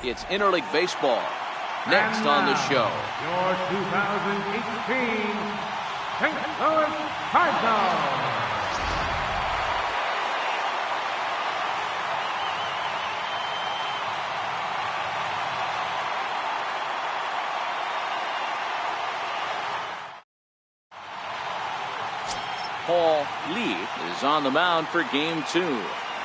It's interleague baseball. Next on the show. Your 2018 St. Louis Cardinals. Paul Lee is on the mound for game 2.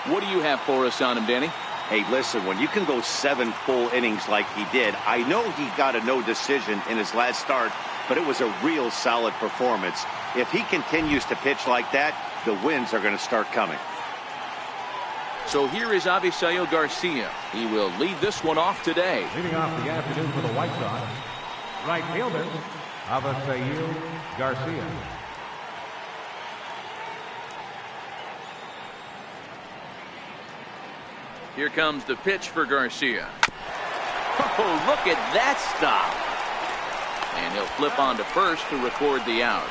What do you have for us on him, Danny? Hey, listen, when you can go 7 full innings like he did, I know he got a no decision in his last start, but it was a real solid performance. If he continues to pitch like that, the wins are going to start coming. So here is Avisail Garcia. He will lead this one off today. Leading off the afternoon for the White Sox, right fielder, Avisail Garcia. Here comes the pitch for Garcia. Oh, look at that stop. And he'll flip on to first to record the out.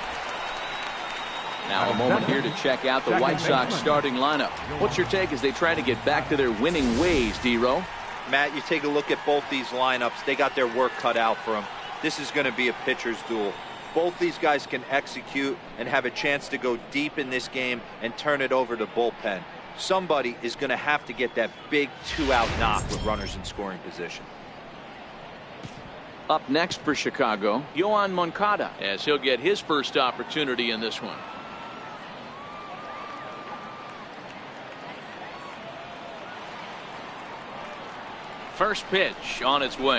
Now a moment here to check out the White Sox starting lineup. What's your take as they try to get back to their winning ways, D-Row? Matt, you take a look at both these lineups. They got their work cut out for them. This is going to be a pitcher's duel. Both these guys can execute and have a chance to go deep in this game and turn it over to bullpen. Somebody is going to have to get that big 2-out knock with runners in scoring position. Up next for Chicago, Yoan Moncada, as he'll get his first opportunity in this one. First pitch on its way.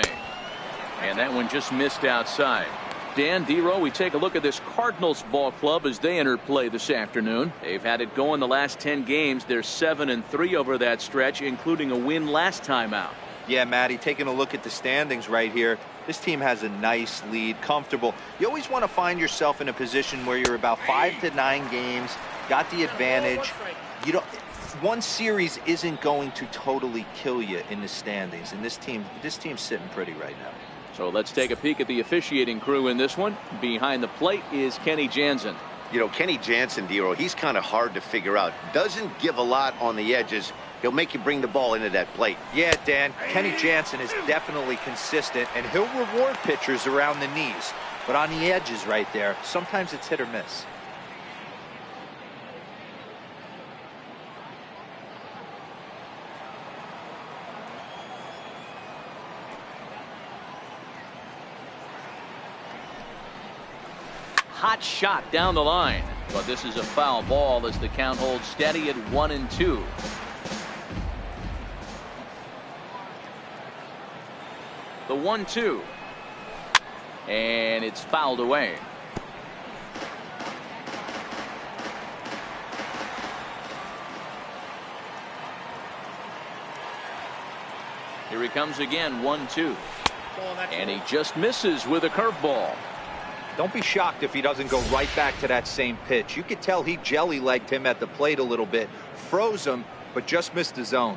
And that one just missed outside. Dan, D-Row, we take a look at this Cardinals ball club as they enter play this afternoon. They've had it going the last 10 games. They're 7-3 over that stretch, including a win last time out. Yeah, Matty, taking a look at the standings right here, this team has a nice lead, comfortable. You always want to find yourself in a position where you're about 5 to 9 games, got the advantage. You don't. One series isn't going to totally kill you in the standings, and this team's sitting pretty right now. So let's take a peek at the officiating crew in this one. Behind the plate is Kenny Jansen. You know, Kenny Jansen, D-Row, he's kind of hard to figure out. Doesn't give a lot on the edges. He'll make you bring the ball into that plate. Yeah, Dan, Kenny Jansen is definitely consistent, and he'll reward pitchers around the knees. But on the edges right there, sometimes it's hit or miss. Hot shot down the line, but this is a foul ball as the count holds steady at 1-2. The 1-2, and it's fouled away. Here he comes again, 1-2, and he just misses with a curveball. Don't be shocked if he doesn't go right back to that same pitch. You could tell he jelly-legged him at the plate a little bit, froze him, but just missed the zone.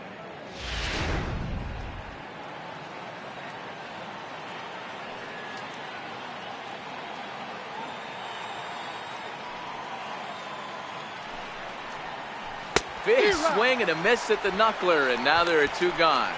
Big swing and a miss at the knuckler, and now there are 2 gone.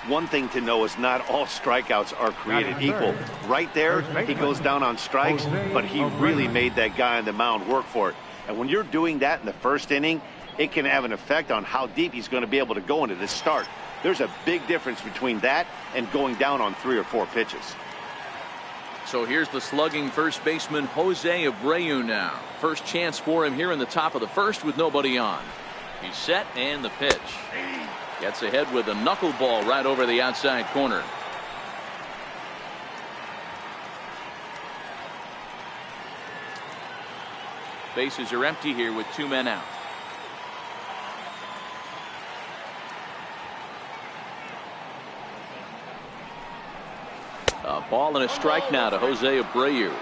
One thing to know is not all strikeouts are created equal. Right there, he goes down on strikes, but he really made that guy on the mound work for it. And when you're doing that in the first inning, it can have an effect on how deep he's going to be able to go into this start. There's a big difference between that and going down on 3 or 4 pitches. So here's the slugging first baseman Jose Abreu now. First chance for him here in the top of the first with nobody on. He's set, and the pitch. Gets ahead with a knuckleball right over the outside corner. Bases are empty here with 2 men out. A ball and a strike now to Jose Abreu.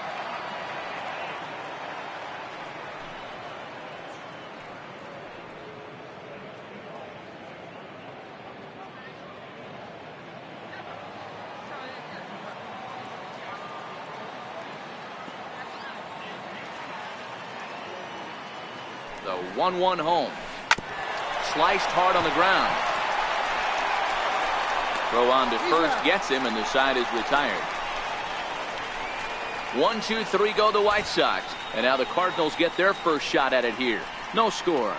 The 1-1 home. Sliced hard on the ground. Throw on to first gets him, and the side is retired. 1, 2, 3 go the White Sox. And now the Cardinals get their first shot at it here. No score.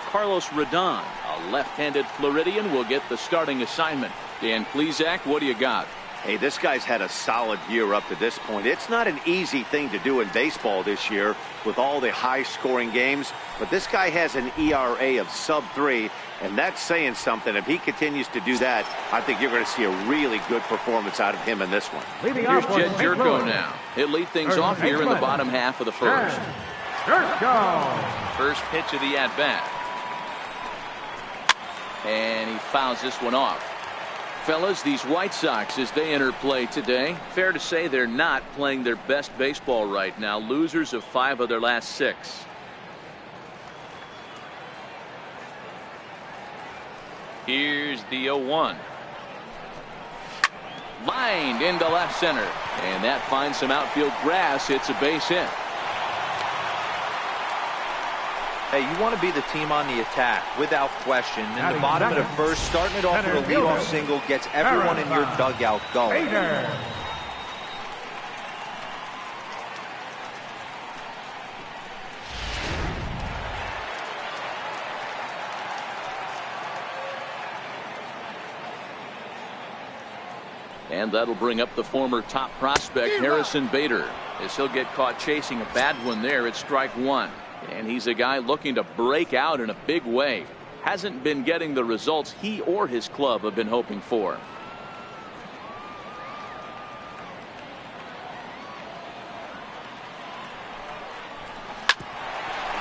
Carlos Rodon, a left-handed Floridian, will get the starting assignment. Dan Plesac, what do you got? Hey, this guy's had a solid year up to this point. It's not an easy thing to do in baseball this year with all the high-scoring games, but this guy has an ERA of sub-3, and that's saying something. If he continues to do that, I think you're going to see a really good performance out of him in this one. Here's Jed Jerko now. He'll lead things off here in the bottom half of the first. First pitch of the at-bat. And he fouls this one off. Fellas, these White Sox, as they enter play today, fair to say they're not playing their best baseball right now. Losers of 5 of their last 6. Here's the 0-1. Lined into left center. And that finds some outfield grass. It's a base hit. Hey, you want to be the team on the attack, without question. In the bottom of the first, starting it off with a leadoff single gets everyone in your dugout going. And that'll bring up the former top prospect, Harrison Bader, as he'll get caught chasing a bad one there at strike 1. And he's a guy looking to break out in a big way. Hasn't been getting the results he or his club have been hoping for.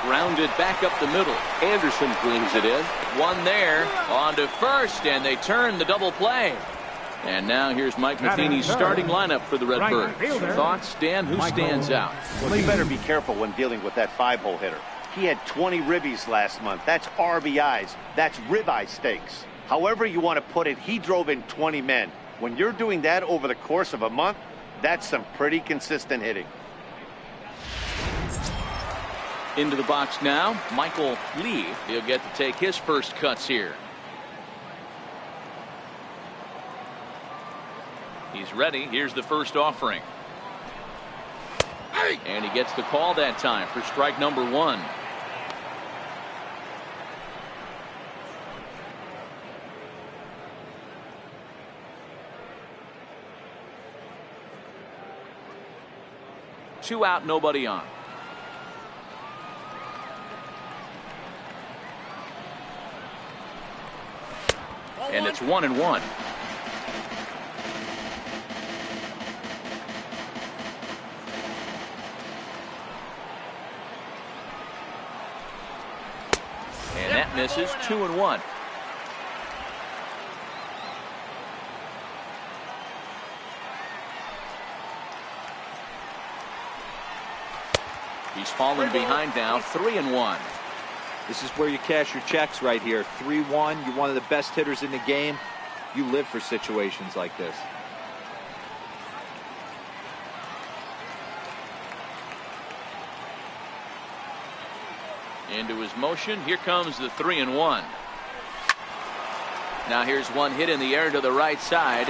Grounded back up the middle. Anderson brings it in. One there. On to first, and they turn the double play. And now here's Mike Matheny's starting lineup for the Redbirds. Thoughts, Dan? Who stands out? Well, you better be careful when dealing with that 5-hole hitter. He had 20 ribbies last month. That's RBIs. That's ribeye steaks. However you want to put it, he drove in 20 men. When you're doing that over the course of a month, that's some pretty consistent hitting. Into the box now, Michael Lee. He'll get to take his first cuts here. He's ready. Here's the first offering. And he gets the call that time for strike number 1. Two out, nobody on. And it's 1-1. And that misses. 2-1. He's fallen behind now. 3-1. This is where you cash your checks right here. 3-1. You're one of the best hitters in the game. You live for situations like this. Into his motion. Here comes the 3-1. Now here's one hit in the air to the right side,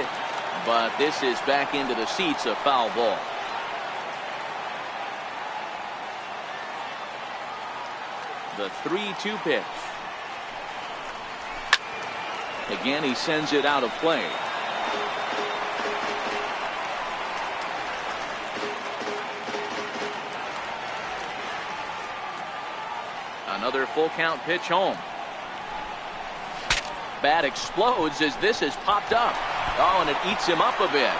but this is back into the seats, a foul ball. The 3-2 pitch. Again, he sends it out of play. Another full count pitch home. Bat explodes as this has popped up. Oh, and it eats him up a bit.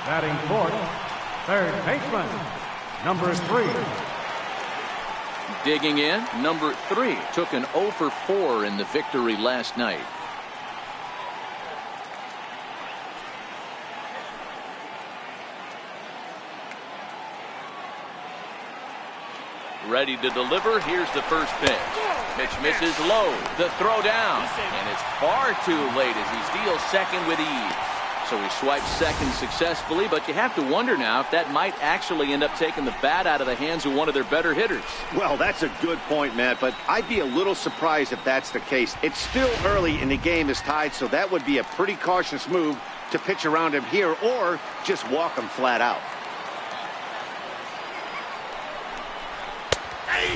Batting fourth, third baseman, number 3. Digging in, number 3 took an 0 for 4 in the victory last night. Ready to deliver. Here's the first pitch. Pitch misses low. The throw down. And it's far too late as he steals second with ease. So he swipes second successfully, but you have to wonder now if that might actually end up taking the bat out of the hands of one of their better hitters. Well, that's a good point, Matt, but I'd be a little surprised if that's the case. It's still early and the game is tied, so that would be a pretty cautious move to pitch around him here or just walk him flat out.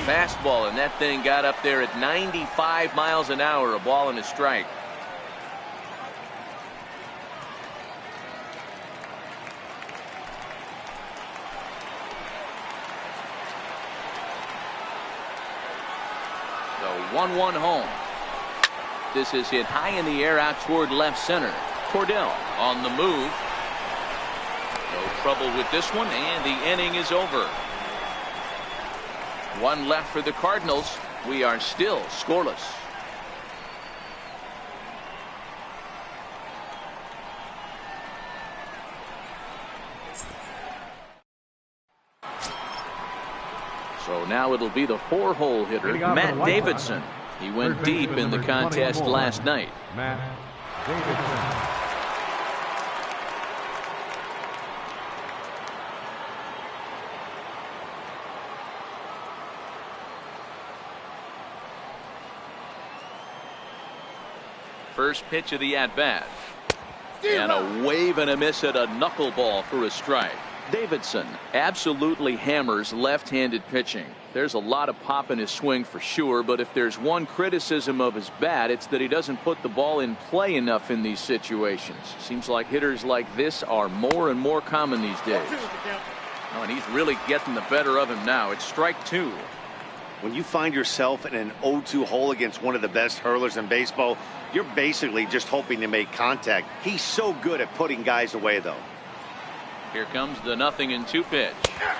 Fastball, and that thing got up there at 95 miles an hour, a ball and a strike. The 1-1 home. This is hit high in the air out toward left center. Cordell on the move. No trouble with this one, and the inning is over. One left for the Cardinals. We are still scoreless. So now it'll be the 4-hole hitter, Matt Davidson. He went deep in the contest last night. Matt Davidson. First pitch of the at-bat. And a wave and a miss at a knuckleball for a strike. Davidson absolutely hammers left-handed pitching. There's a lot of pop in his swing for sure, but if there's one criticism of his bat, it's that he doesn't put the ball in play enough in these situations. Seems like hitters like this are more and more common these days. Oh, and he's really getting the better of him now. It's strike two. When you find yourself in an 0-2 hole against one of the best hurlers in baseball, you're basically just hoping to make contact. He's so good at putting guys away, though. Here comes the 0-2 pitch.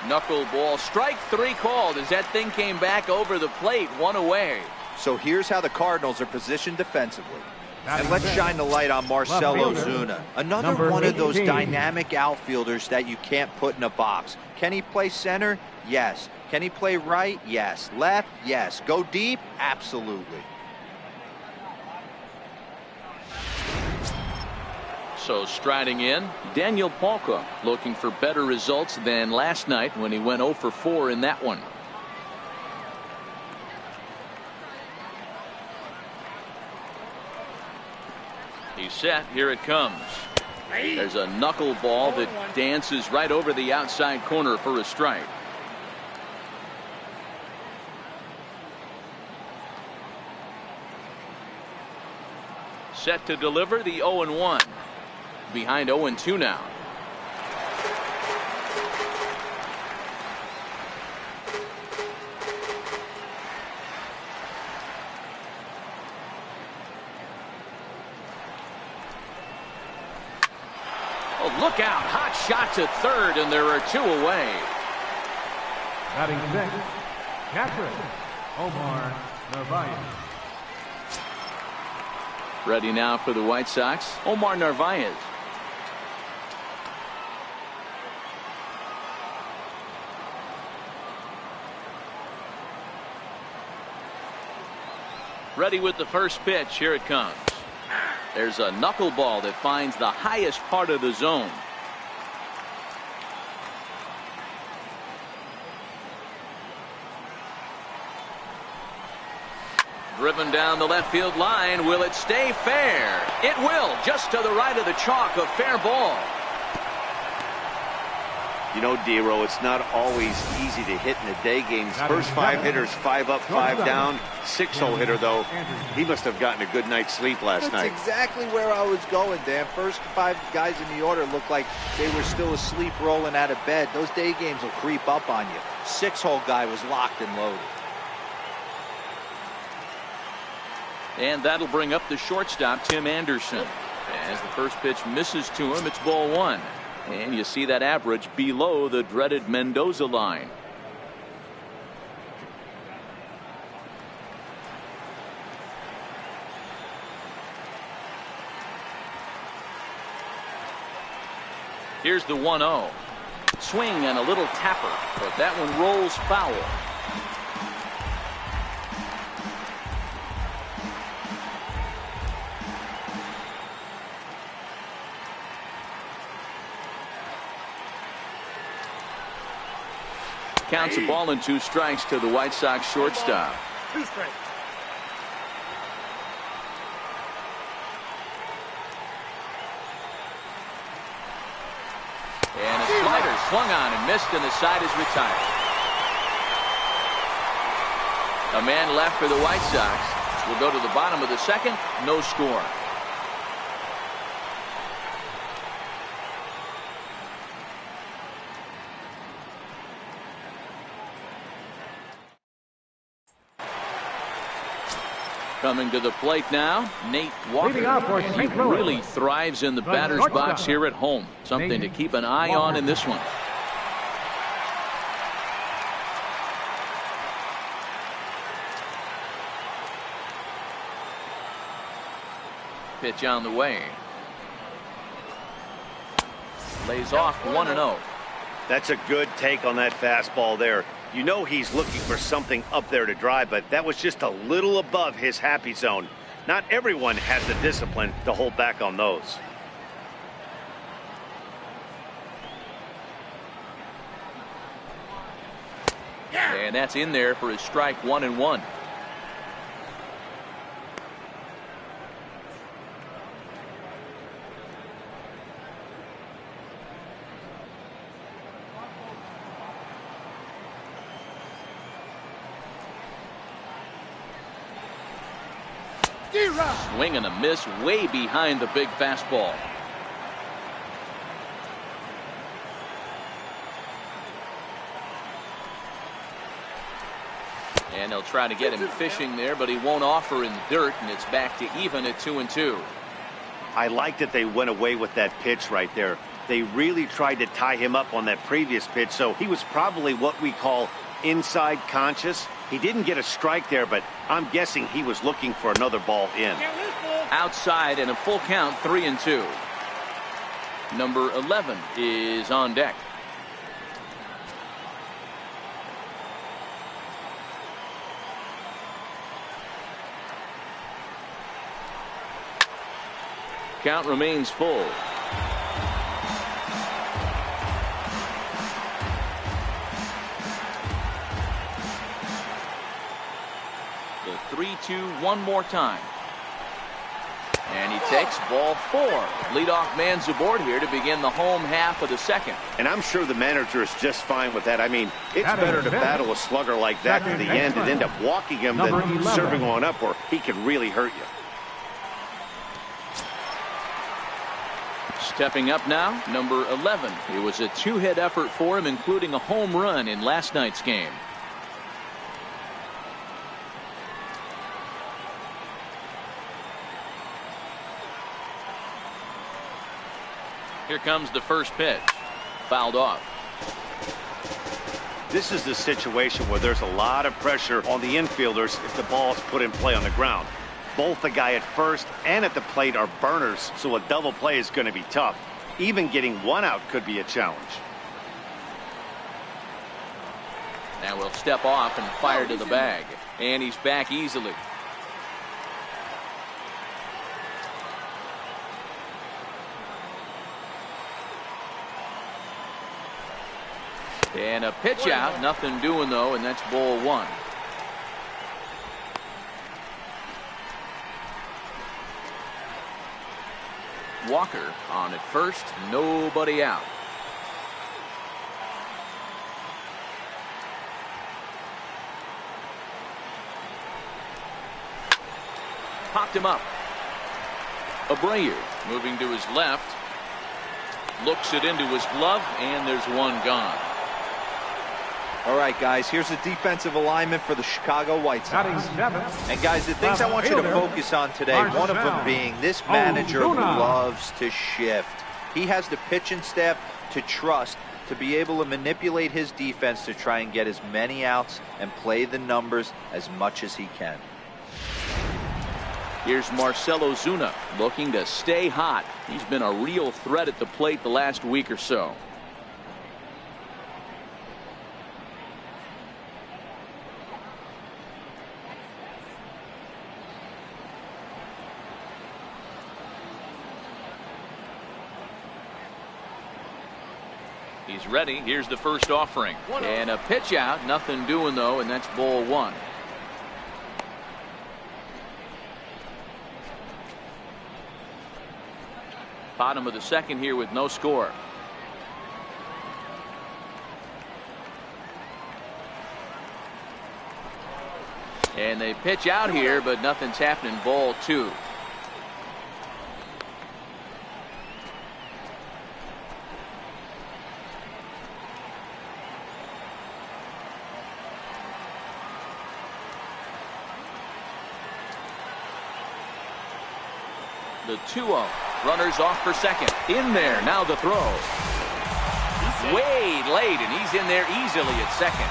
Knuckleball, strike three called as that thing came back over the plate, one away. So here's how the Cardinals are positioned defensively. And let's shine the light on Marcell Ozuna. Another one of those dynamic outfielders that you can't put in a box. Can he play center? Yes. Can he play right? Yes. Left? Yes. Go deep? Absolutely. So striding in, Daniel Palka, looking for better results than last night when he went 0 for 4 in that one. He's set. Here it comes. There's a knuckleball that dances right over the outside corner for a strike. Set to deliver the 0-1. Behind 0-2 now. Oh, look out. Hot shot to third, and there are two away. Batting sixth, catcher Omar Narvaez. Ready now for the White Sox, Omar Narvaez. Ready with the first pitch. Here it comes. There's a knuckleball that finds the highest part of the zone. Driven down the left field line. Will it stay fair? It will. Just to the right of the chalk. A fair ball. You know, D-Row, it's not always easy to hit in the day games. First 5 hitters, 5 up, 5 down. 6-hole hitter, though, he must have gotten a good night's sleep last night. That's exactly where I was going, Dan. First 5 guys in the order looked like they were still asleep rolling out of bed. Those day games will creep up on you. 6-hole guy was locked and loaded. And that'll bring up the shortstop, Tim Anderson. As the first pitch misses to him, it's ball 1. And you see that average below the dreaded Mendoza line. Here's the 1-0. Swing and a little tapper, but that one rolls foul. counts a ball and 2 strikes to the White Sox shortstop. 2 strikes. And a slider swung on and missed, and the side is retired. A man left for the White Sox. We'll go to the bottom of the second. No score. Coming to the plate now, Nate Leading off for Walker. He St. Louis. really thrives in the batter's shortstop, box here at home. Something to Nate keep an eye Walker. on in this one. Pitch on the way. Lays off 1-0. That's a good take on that fastball there. You know he's looking for something up there to drive, but that was just a little above his happy zone. Not everyone has the discipline to hold back on those. And that's in there for his strike 1-1. Swing and a miss way behind the big fastball. And they'll try to get him fishing there, but he won't offer in the dirt, and it's back to even at 2-2. I like that they went away with that pitch right there. They really tried to tie him up on that previous pitch, so he was probably what we call inside conscious. He didn't get a strike there, but I'm guessing he was looking for another ball in. Outside and a full count, 3-2. Number 11 is on deck. Count remains full. The 3-2 one more time. And he takes ball 4. Leadoff man's aboard here to begin the home half of the second. And I'm sure the manager is just fine with that. I mean, it's better to battle a slugger like that to the end and end up walking him than serving one up where he could really hurt you. Stepping up now, number 11. It was a 2-hit effort for him, including a home run in last night's game. Here comes the first pitch. Fouled off. This is the situation where there's a lot of pressure on the infielders if the ball is put in play on the ground. Both the guy at first and at the plate are burners, so a double play is going to be tough. Even getting one out could be a challenge. Now we'll step off and fire to the bag. And he's back easily. And a pitch out. Nothing doing, though, and that's ball 1. Walker on at first. Nobody out. Popped him up. Abreu moving to his left. Looks it into his glove, and there's one gone. All right, guys, here's the defensive alignment for the Chicago White Sox. And, guys, the things I want you to focus on today, one of them being this manager loves to shift. He has the pitching staff to trust to be able to manipulate his defense to try and get as many outs and play the numbers as much as he can. Here's Marcell Ozuna looking to stay hot. He's been a real threat at the plate the last week or so. He's ready. Here's the first offering. And a pitch out. Nothing doing, though, and that's ball one. Bottom of the second here with no score. And they pitch out here, but nothing's happening. Ball two. The 2-0. Runners off for second. In there. Now the throw. Way late, and he's in there easily at second.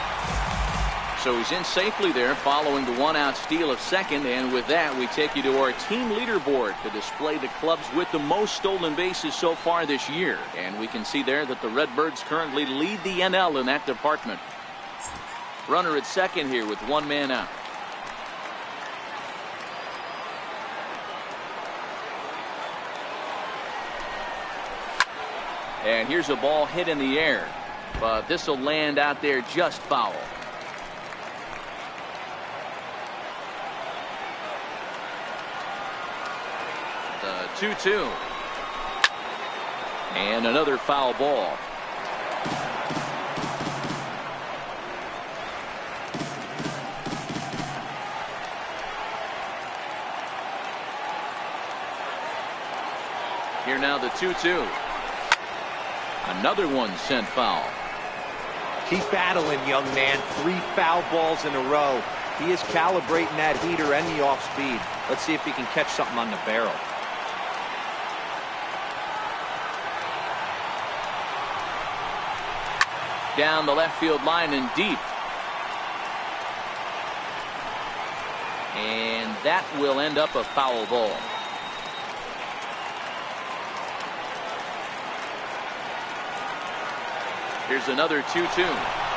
So he's in safely there following the one-out steal of second. And with that, we take you to our team leaderboard to display the clubs with the most stolen bases so far this year. And we can see there that the Redbirds currently lead the NL in that department. Runner at second here with one man out. And here's a ball hit in the air, but this will land out there just foul. The 2-2. And another foul ball. Here now the 2-2. Another one sent foul. Keep battling, young man. 3 foul balls in a row. He is calibrating that heater and the off speed. Let's see if he can catch something on the barrel. Down the left field line and deep. And that will end up a foul ball. Here's another 2-2.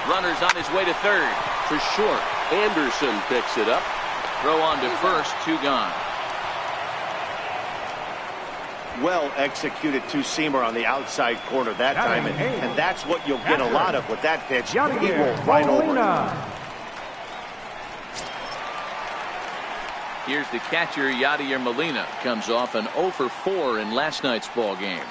Runners on his way to third. For short. Anderson picks it up. Throw on to first. 2 gone. Well executed two-seamer on the outside corner that time, and that's what you'll get a lot of with that pitch. He rolled right over it. Here's the catcher, Yadier Molina. Comes off an 0 for 4 in last night's ball game.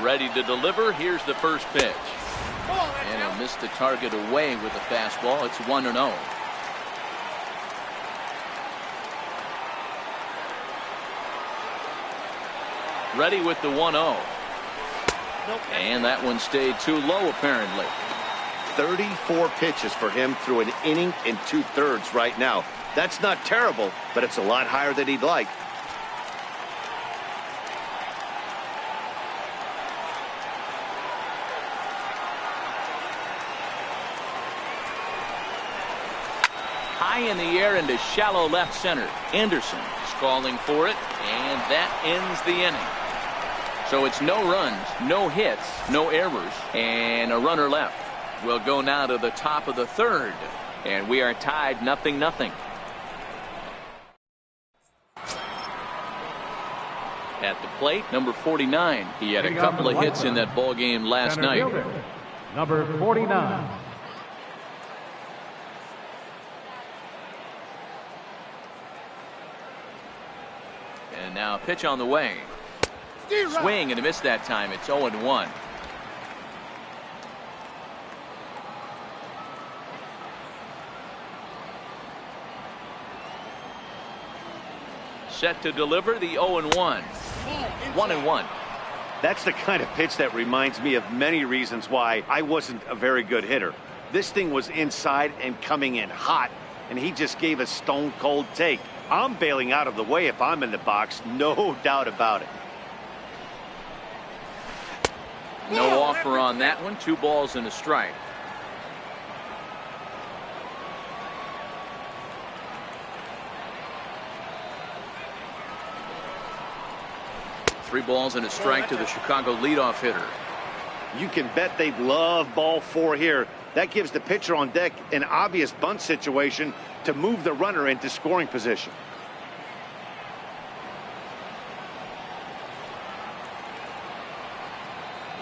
Ready to deliver. Here's the first pitch. And he'll miss the target away with a fastball. It's 1-0. Ready with the 1-0. And that one stayed too low, apparently. 34 pitches for him through an inning and 2/3 right now. That's not terrible, but it's a lot higher than he'd like. High in the air into shallow left center. Anderson is calling for it, and that ends the inning. So it's no runs, no hits, no errors, and a runner left. We'll go now to the top of the third, and we are tied 0-0. At the plate, number 49. He had a couple of hits in that ball game last night. Number 49. And now pitch on the way. Swing and a miss that time. It's 0-1. Set to deliver the 0-1. 1-1. That's the kind of pitch that reminds me of many reasons why I wasn't a very good hitter. This thing was inside and coming in hot, and he just gave a stone cold take. I'm bailing out of the way if I'm in the box, no doubt about it. No offer on that one. 2 balls and a strike. Three balls and a strike to the Chicago leadoff hitter. You can bet they'd love ball 4 here. That gives the pitcher on deck an obvious bunt situation to move the runner into scoring position.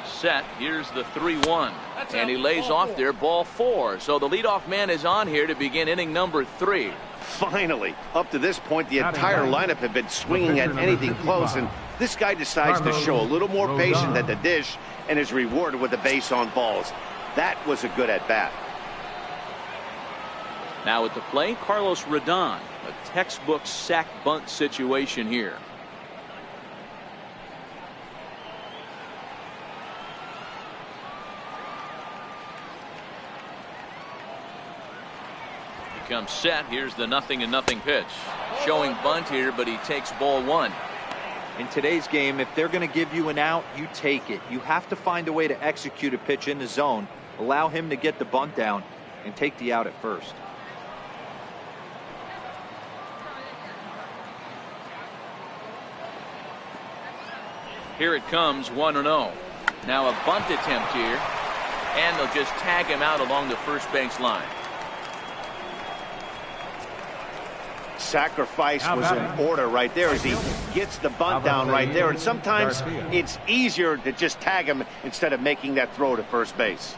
Set. Here's the 3-1. And he lays off there, ball 4. So the leadoff man is on here to begin inning number 3. Finally, up to this point, the entire lineup had been swinging at anything close, and this guy decides to show a little more patience at the dish and is rewarded with a base on balls. That was a good at-bat. Now at the plate, Carlos Rodon. A textbook sack bunt situation here. Comes set. Here's the 0-0 pitch. Showing bunt here, but he takes ball 1. In today's game, if they're going to give you an out, you take it. You have to find a way to execute a pitch in the zone, allow him to get the bunt down, and take the out at first. Here it comes, 1-0. Now a bunt attempt here, and they'll just tag him out along the first base line. Sacrifice was in order right there as he gets the bunt down right there, and sometimes it's easier to just tag him instead of making that throw to first base.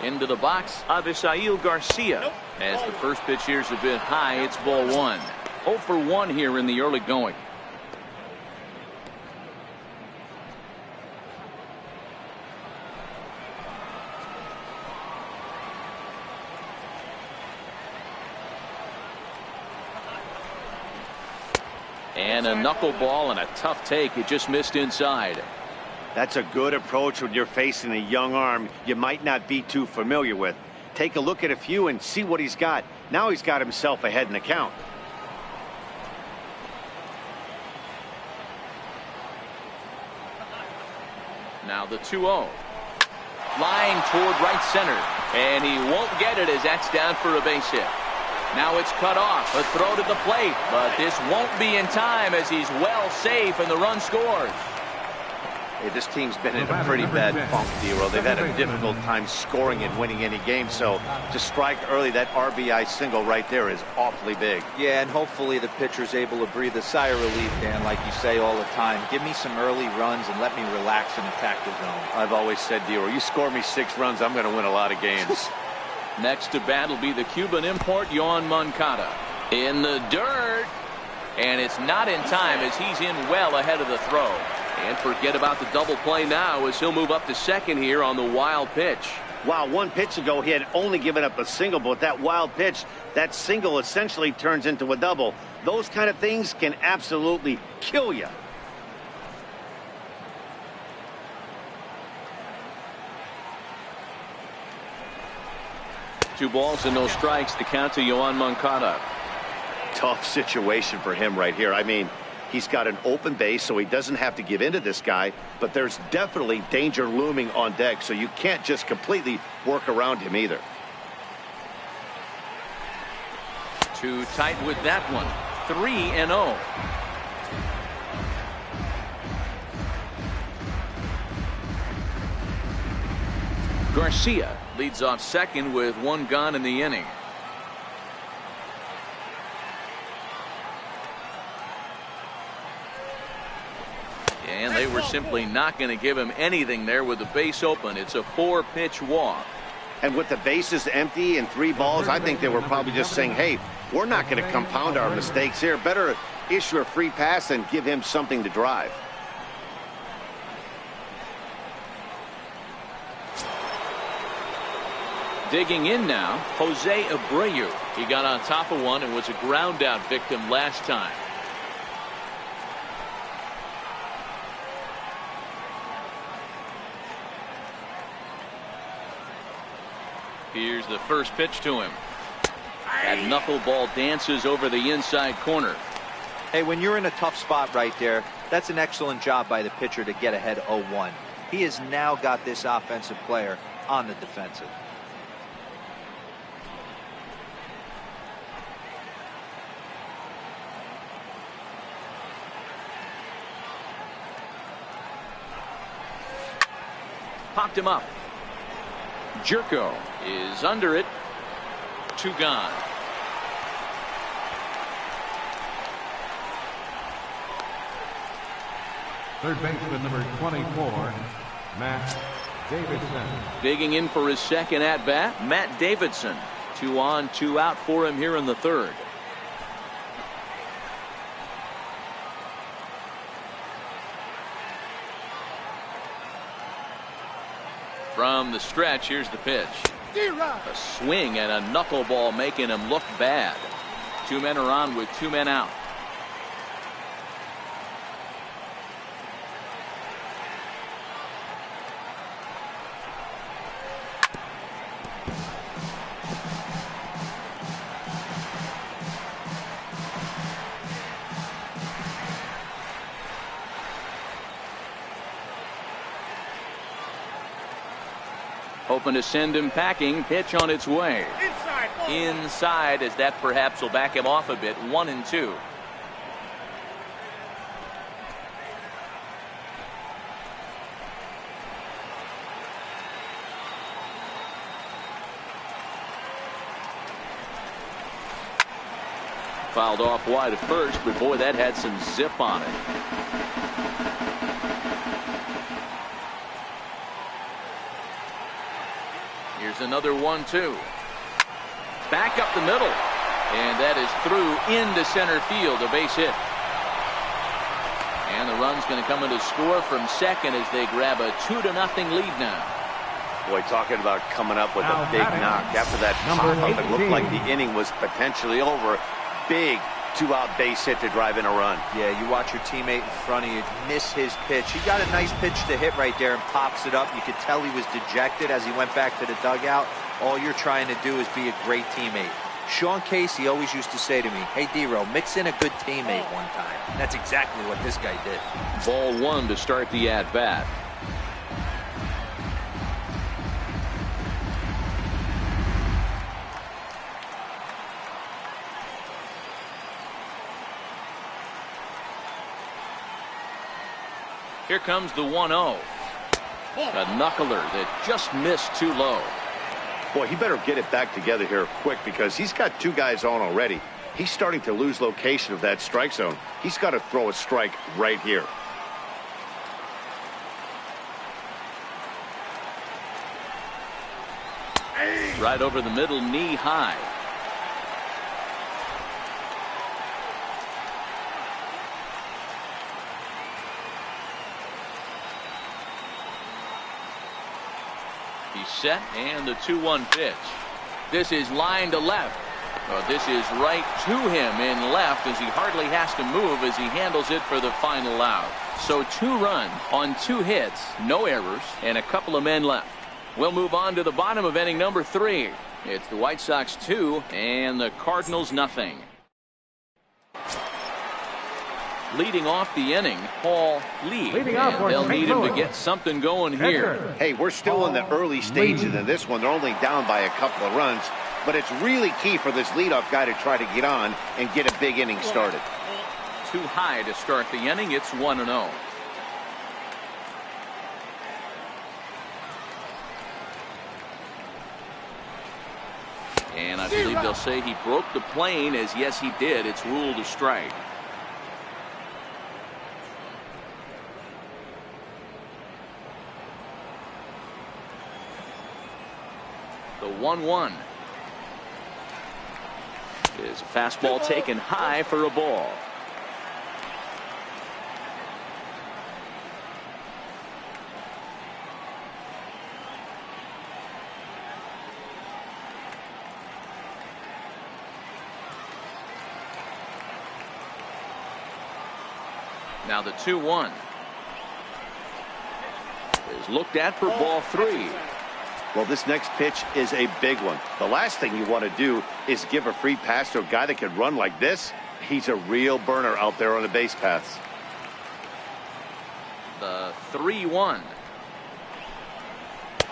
Into the box, Avisail Garcia. As the first pitch here's a bit high, it's ball 1. 0 for 1 here in the early going. And a knuckleball and a tough take. It just missed inside. That's a good approach when you're facing a young arm you might not be too familiar with. Take a look at a few and see what he's got. Now he's got himself ahead in the count. Now the 2-0. Flying toward right center. And he won't get it as that's down for a base hit. Now it's cut off. A throw to the plate. But this won't be in time as he's well safe and the run scores. Hey, this team's been in a pretty bad funk, D-Roll. They've had a difficult time scoring and winning any game. So to strike early, that RBI single right there is awfully big. Yeah, and hopefully the pitcher's able to breathe a sigh of relief, Dan, like you say all the time. Give me some early runs and let me relax and attack the zone. I've always said, D-Roll, you score me 6 runs, I'm going to win a lot of games. Next to bat will be the Cuban import, Yoan Moncada. In the dirt. And it's not in time as he's in well ahead of the throw. And forget about the double play now as he'll move up to second here on the wild pitch. Wow, 1 pitch ago he had only given up a single, but with that wild pitch, that single essentially turns into a double. Those kind of things can absolutely kill you. Two balls and no strikes to count to Yoan Moncada. Tough situation for him right here. I mean, he's got an open base, so he doesn't have to give in to this guy, but there's definitely danger looming on deck, so you can't just completely work around him either. Too tight with that one. 3-0. Garcia leads off second with 1 gone in the inning. And they were simply not going to give him anything there with the base open. It's a 4-pitch walk. And with the bases empty and 3 balls, I think they were probably just saying, hey, we're not going to compound our mistakes here. Better issue a free pass and give him something to drive. Digging in now, Jose Abreu. He got on top of one and was a ground out victim last time. Here's the first pitch to him. That knuckleball dances over the inside corner. Hey, when you're in a tough spot right there, that's an excellent job by the pitcher to get ahead 0-1. He has now got this offensive player on the defensive. Popped him up. Jerko is under it. 2 gone. Third baseman number 24, Matt Davidson. Digging in for his second at bat, Matt Davidson. 2 on, 2 out for him here in the third. From the stretch, here's the pitch. A swing and a knuckleball making him look bad. 2 men are on with 2 men out. Hoping to send him packing. Pitch on its way. Inside, as that perhaps will back him off a bit. 1-2. Fouled off wide at first, but boy, that had some zip on it. Here's another 1-2. Back up the middle. And that is through into center field. A base hit. And the run's going to come in to score from second as they grab a 2-0 lead now. Boy, talking about coming up with a big knock. After that pop-up, it looked like the inning was potentially over. Big 2-out base hit to drive in a run. Yeah, you watch your teammate in front of you miss his pitch. He got a nice pitch to hit right there and pops it up. You could tell he was dejected as he went back to the dugout. All you're trying to do is be a great teammate. Sean Casey always used to say to me, hey, D-Row, mix in a good teammate one time. And that's exactly what this guy did. Ball 1 to start the at-bat. Here comes the 1-0. A knuckler that just missed too low. Boy, he better get it back together here quick because he's got 2 guys on already. He's starting to lose location of that strike zone. He's got to throw a strike right here. Right over the middle, knee high. He's set, and the 2-1 pitch. This is line to left. This is right to him in left as he hardly has to move as he handles it for the final out. So 2 runs on 2 hits, no errors, and a couple of men left. We'll move on to the bottom of inning number 3. It's the White Sox 2 and the Cardinals nothing. Leading off the inning, Paul Lee. They'll need him to get something going here. Hey, we're still in the early stages in this one. They're only down by a couple of runs, but it's really key for this leadoff guy to try to get on and get a big inning started. Too high to start the inning. It's 1-0. And I believe they'll say he broke the plane, as yes, he did. It's ruled a strike. The 1-1 is a fastball taken high for a ball. Now the 2-1 is looked at for ball 3. Well, this next pitch is a big one. The last thing you want to do is give a free pass to a guy that can run like this. He's a real burner out there on the base paths. The 3-1.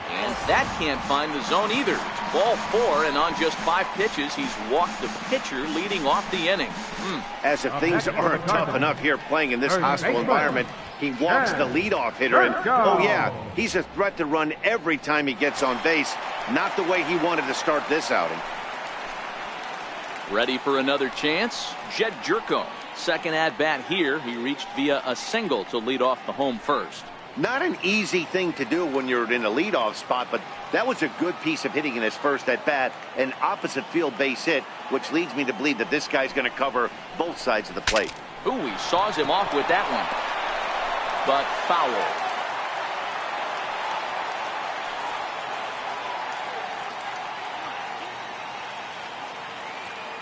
And that can't find the zone either. It's ball 4, and on just 5 pitches, he's walked the pitcher leading off the inning. As if things aren't tough enough here playing in this hostile environment, He walks the leadoff hitter, and oh yeah, he's a threat to run every time he gets on base. Not the way he wanted to start this outing. Ready for another chance? Jed Jerko. Second at bat here. He reached via a single to lead off the home first. Not an easy thing to do when you're in a leadoff spot, but that was a good piece of hitting in his first at bat, an opposite field base hit, which leads me to believe that this guy's going to cover both sides of the plate. Ooh, he saws him off with that one. But foul.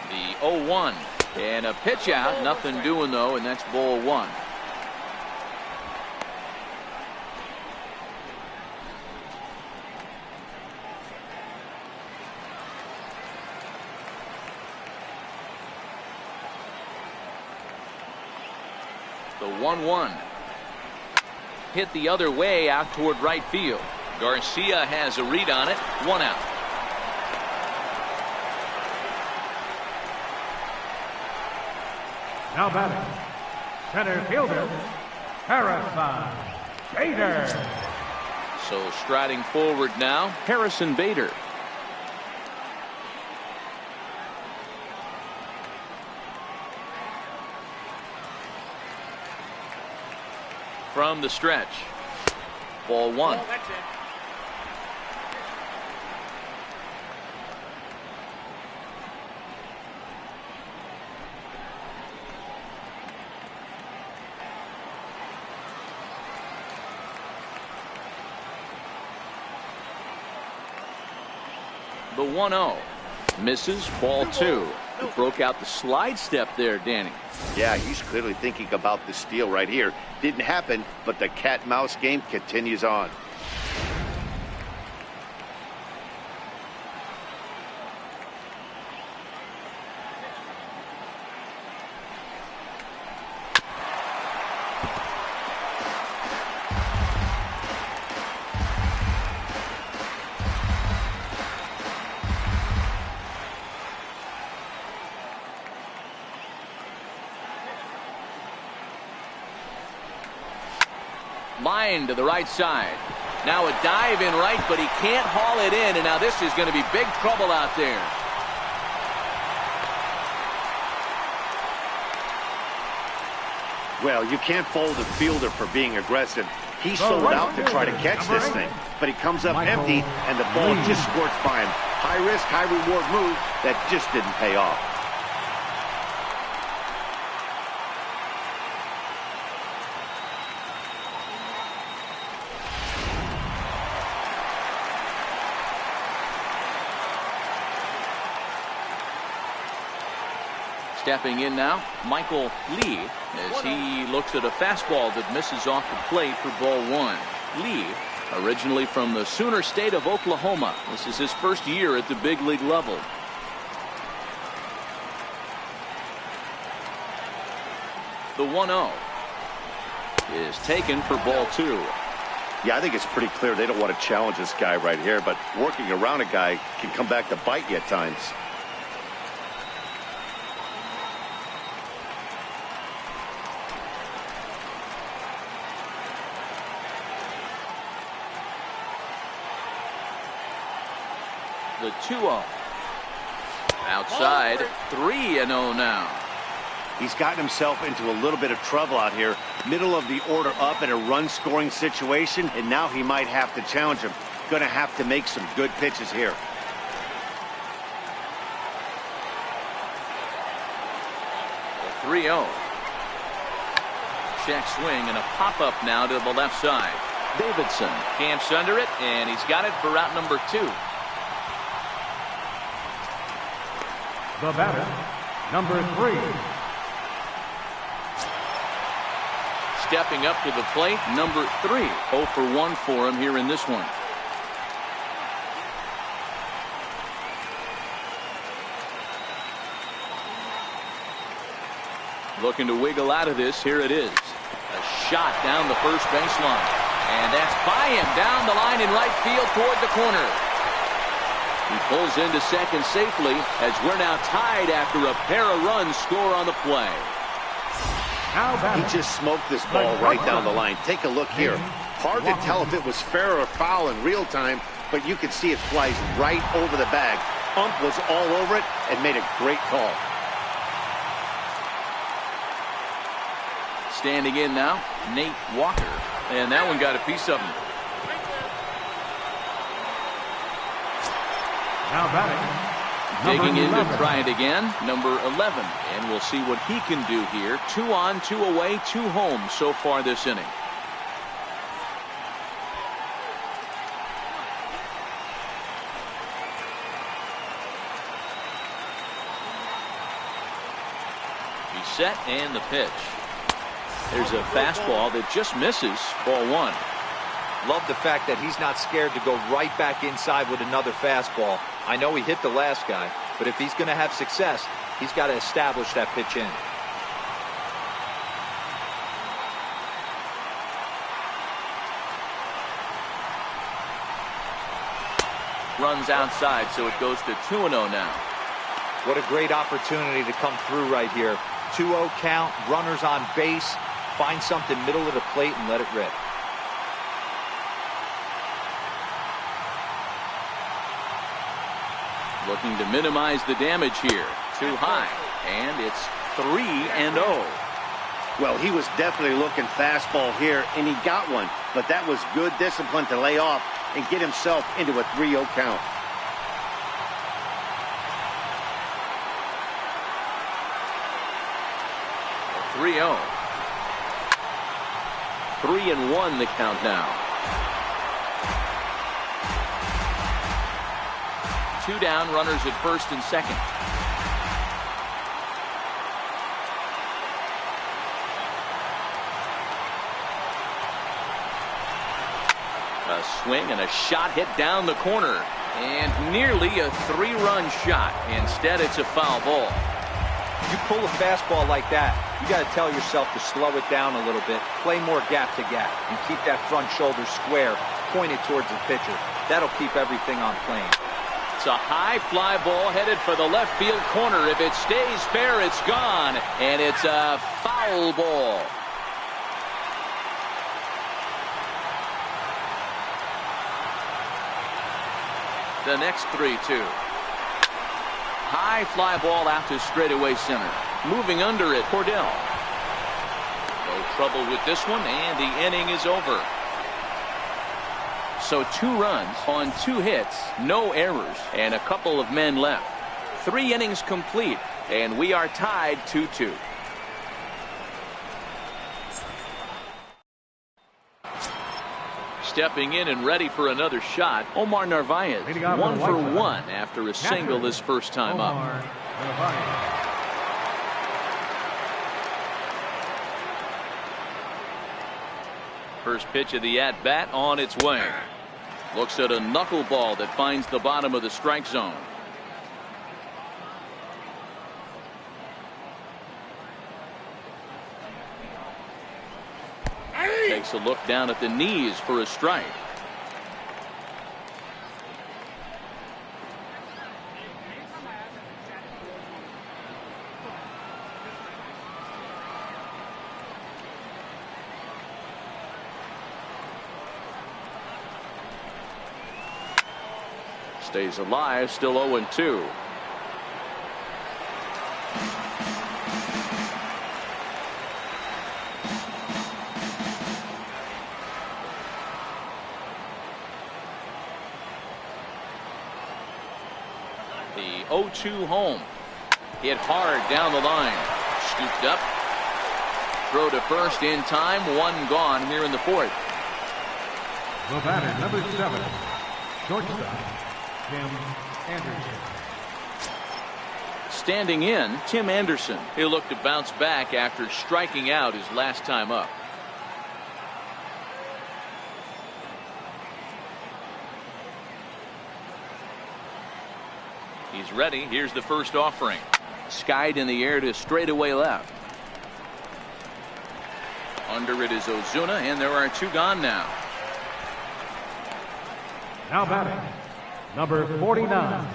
The 0-1 and a pitch out. Nothing doing though, and that's ball one. The 1-1 hit the other way out toward right field. Garcia has a read on it. 1 out. Now batting, center fielder, Harrison Bader. So striding forward now, Harrison Bader. From the stretch. Ball one. Oh, that's it. The 1-0. Misses. Ball two. He broke out the slide step there, Danny. Yeah, he's clearly thinking about the steal right here. Didn't happen, but the cat-mouse game continues on. Line to the right side. Now a dive in right, but he can't haul it in, and now this is going to be big trouble out there. Well, you can't fault a fielder for being aggressive. He sold out to try to catch this thing, but he comes up empty, and the ball just squirts by him. High risk, high reward move that just didn't pay off. Stepping in now, Michael Lee, as he looks at a fastball that misses off the plate for ball one. Lee, originally from the Sooner State of Oklahoma. This is his first year at the big league level. The 1-0 is taken for ball two. Yeah, I think it's pretty clear they don't want to challenge this guy right here, but working around a guy can come back to bite you at times. The 2-0. Outside, 3-0 now. He's gotten himself into a little bit of trouble out here. Middle of the order up in a run-scoring situation, and now he might have to challenge him. Going to have to make some good pitches here. The 3-0. Check swing and a pop-up now to the left side. Davidson camps under it, and he's got it for route number 2. The batter, number 3. Stepping up to the plate, number 3. 0 for 1 for him here in this one. Looking to wiggle out of this. Here it is. A shot down the first baseline. And that's by him down the line in right field toward the corner. He pulls into second safely as we're now tied after a pair of runs score on the play. Now He batting. just smoked this ball right down the line. Take a look here. Hard to tell if it was fair or foul in real time, but you could see it flies right over the bag. Ump was all over it and made a great call. Standing in now, Nate Walker. And that one got a piece of him. Now batting. Digging in to 11. try it again, number 11. And we'll see what he can do here. 2 on, 2 away, 2 home so far this inning. He's set and the pitch. There's a fastball that just misses. Ball 1. Love the fact that he's not scared to go right back inside with another fastball. I know he hit the last guy, but if he's going to have success, he's got to establish that pitch in. Runs outside, so it goes to 2-0 now. What a great opportunity to come through right here. 2-0 count, runners on base. Find something middle of the plate and let it rip. Looking to minimize the damage here. Too high. And it's 3-0. Well, he was definitely looking fastball here, and he got one. But that was good discipline to lay off and get himself into a 3-0 count. A 3-0. 3-1 the count now. 2 down, runners at first and second. A swing and a shot hit down the corner. And nearly a 3-run shot. Instead, it's a foul ball. You pull a fastball like that, you got to tell yourself to slow it down a little bit, play more gap to gap, and keep that front shoulder square, pointed towards the pitcher. That'll keep everything on plane. It's a high fly ball headed for the left field corner. If it stays fair, it's gone. And it's a foul ball. The next 3-2. High fly ball out to straightaway center. Moving under it, Cordell. No trouble with this one, and the inning is over. So 2 runs on 2 hits, no errors, and a couple of men left. 3 innings complete, and we are tied 2-2. Stepping in and ready for another shot, Omar Narvaez. 1 for 1 after a single his first time up. First pitch of the at-bat on its way. Looks at a knuckleball that finds the bottom of the strike zone. Takes a look down at the knees for a strike. Stays alive, still 0-2. The 0-2 home. Hit hard down the line. Scooped up. Throw to first in time. 1 gone here in the 4th. The batter, number 7, shortstop, Tim Anderson. Standing in, Tim Anderson. He'll look to bounce back after striking out his last time up. He's ready. Here's the first offering. Skied in the air to straightaway left. Under it is Ozuna, and there are 2 gone now. Now batting, number 49.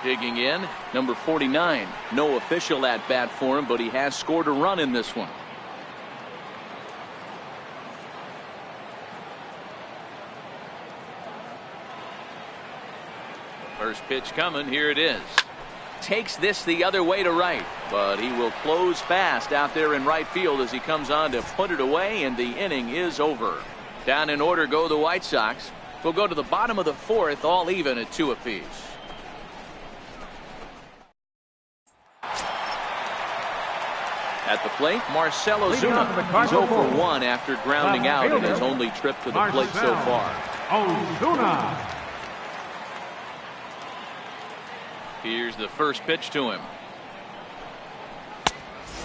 Digging in, number 49. No official at bat for him, but he has scored a run in this one. First pitch coming. Here it is. Takes this the other way to right, but he will close fast out there in right field as he comes on to put it away, and the inning is over. Down in order go the White Sox. We'll go to the bottom of the fourth, all even at 2 apiece. At the plate, Marcell Ozuna. He's 0 for 1 after grounding out in his only trip to the plate so far. Ozuna. Here's the first pitch to him.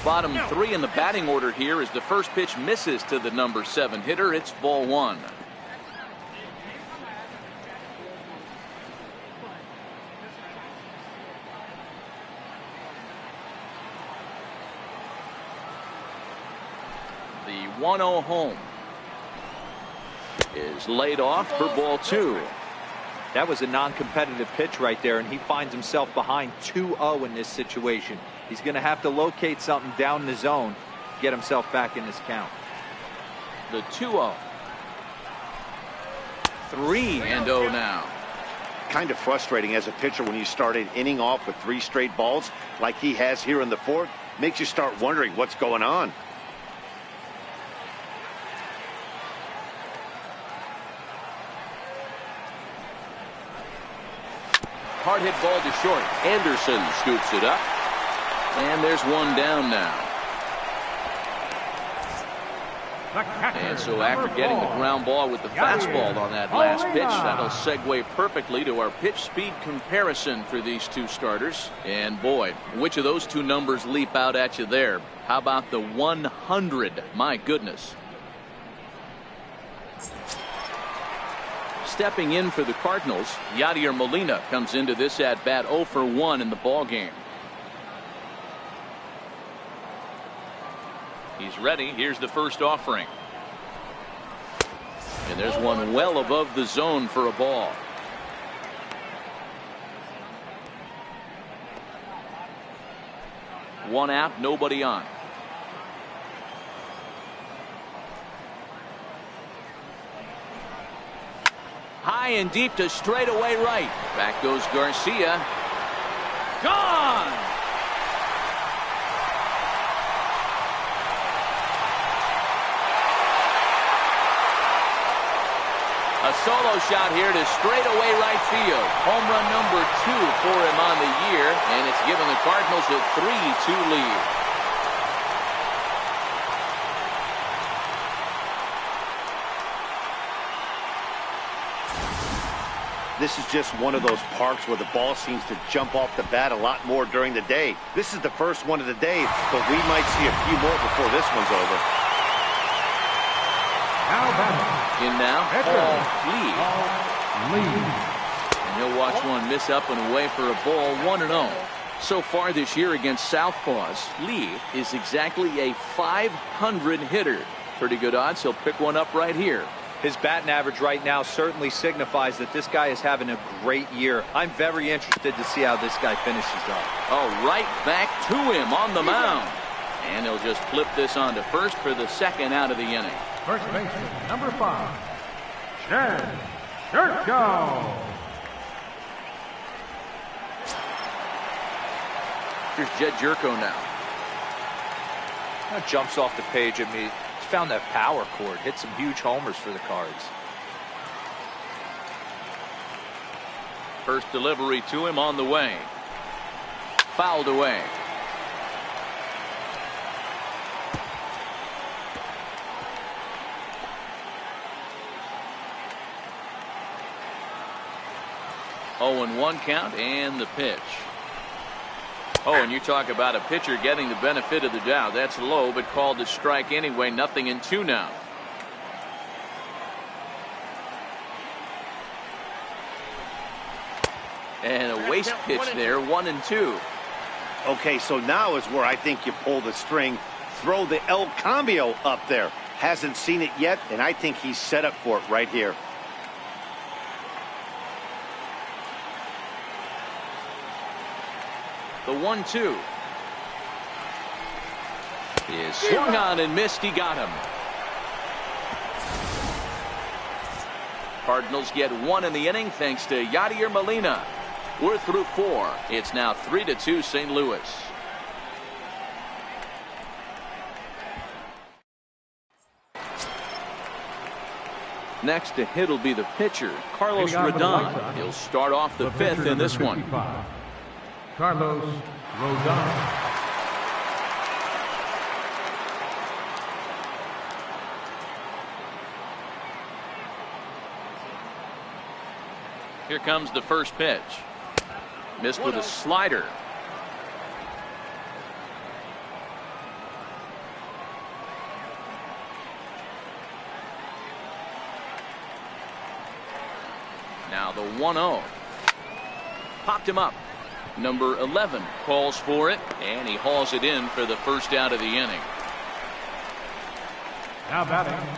Bottom 3 in the batting order here as the first pitch misses to the number 7 hitter. It's ball 1. The 1-0 home is laid off for ball 2. That was a non-competitive pitch right there, and he finds himself behind 2-0 in this situation. He's going to have to locate something down the zone, get himself back in this count. The 2-0. 3-0 now. Kind of frustrating as a pitcher when you start an inning off with 3 straight balls like he has here in the 4th. Makes you start wondering what's going on. Hard hit ball to short. Anderson scoops it up. And there's one down now. And so after getting the ground ball with the fastball on that last pitch, that'll segue perfectly to our pitch speed comparison for these two starters. And boy, which of those two numbers leap out at you there? How about the 100? My goodness. Stepping in for the Cardinals, Yadier Molina comes into this at bat 0 for 1 in the ball game. He's ready. Here's the first offering. And there's one well above the zone for a ball. One out, nobody on. High and deep to straightaway right. Back goes Garcia. Gone! A solo shot here to straightaway right field. Home run number 2 for him on the year, and it's given the Cardinals a 3-2 lead. This is just one of those parks where the ball seems to jump off the bat a lot more during the day. This is the first one of the day, but we might see a few more before this one's over. In now, Paul Lee. And he'll watch one miss up and away for a ball, 1-0. So far this year against Southpaws, Lee is exactly a .500 hitter. Pretty good odds he'll pick one up right here. His batting average right now certainly signifies that this guy is having a great year. I'm very interested to see how this guy finishes up. Oh, right back to him on the mound. And he'll just flip this on to first for the second out of the inning. First baseman, number 5, Jed Jerko. Here's Jed Jerko now. That jumps off the page at me. Found that power chord, hit some huge homers for the Cards. First delivery to him on the way. Fouled away. Oh, and 1 count and the pitch. Oh, and you talk about a pitcher getting the benefit of the doubt. That's low, but called a strike anyway. 0-2 now. And a waste pitch there, 1-2. Okay, so now is where I think you pull the string. Throw the El Cambio up there. Hasn't seen it yet, and I think he's set up for it right here. The 1-2 is swung on and missed. He got him. Cardinals get one in the inning thanks to Yadier Molina. We're through 4. It's now 3-2 St. Louis. Next to hit will be the pitcher, Carlos Rodon. He'll start off the 5th in this one. Carlos Rodon. Here comes the first pitch. Missed with a slider. Now the 1-0. Popped him up. Number 11 calls for it, and he hauls it in for the first out of the inning. Now batting,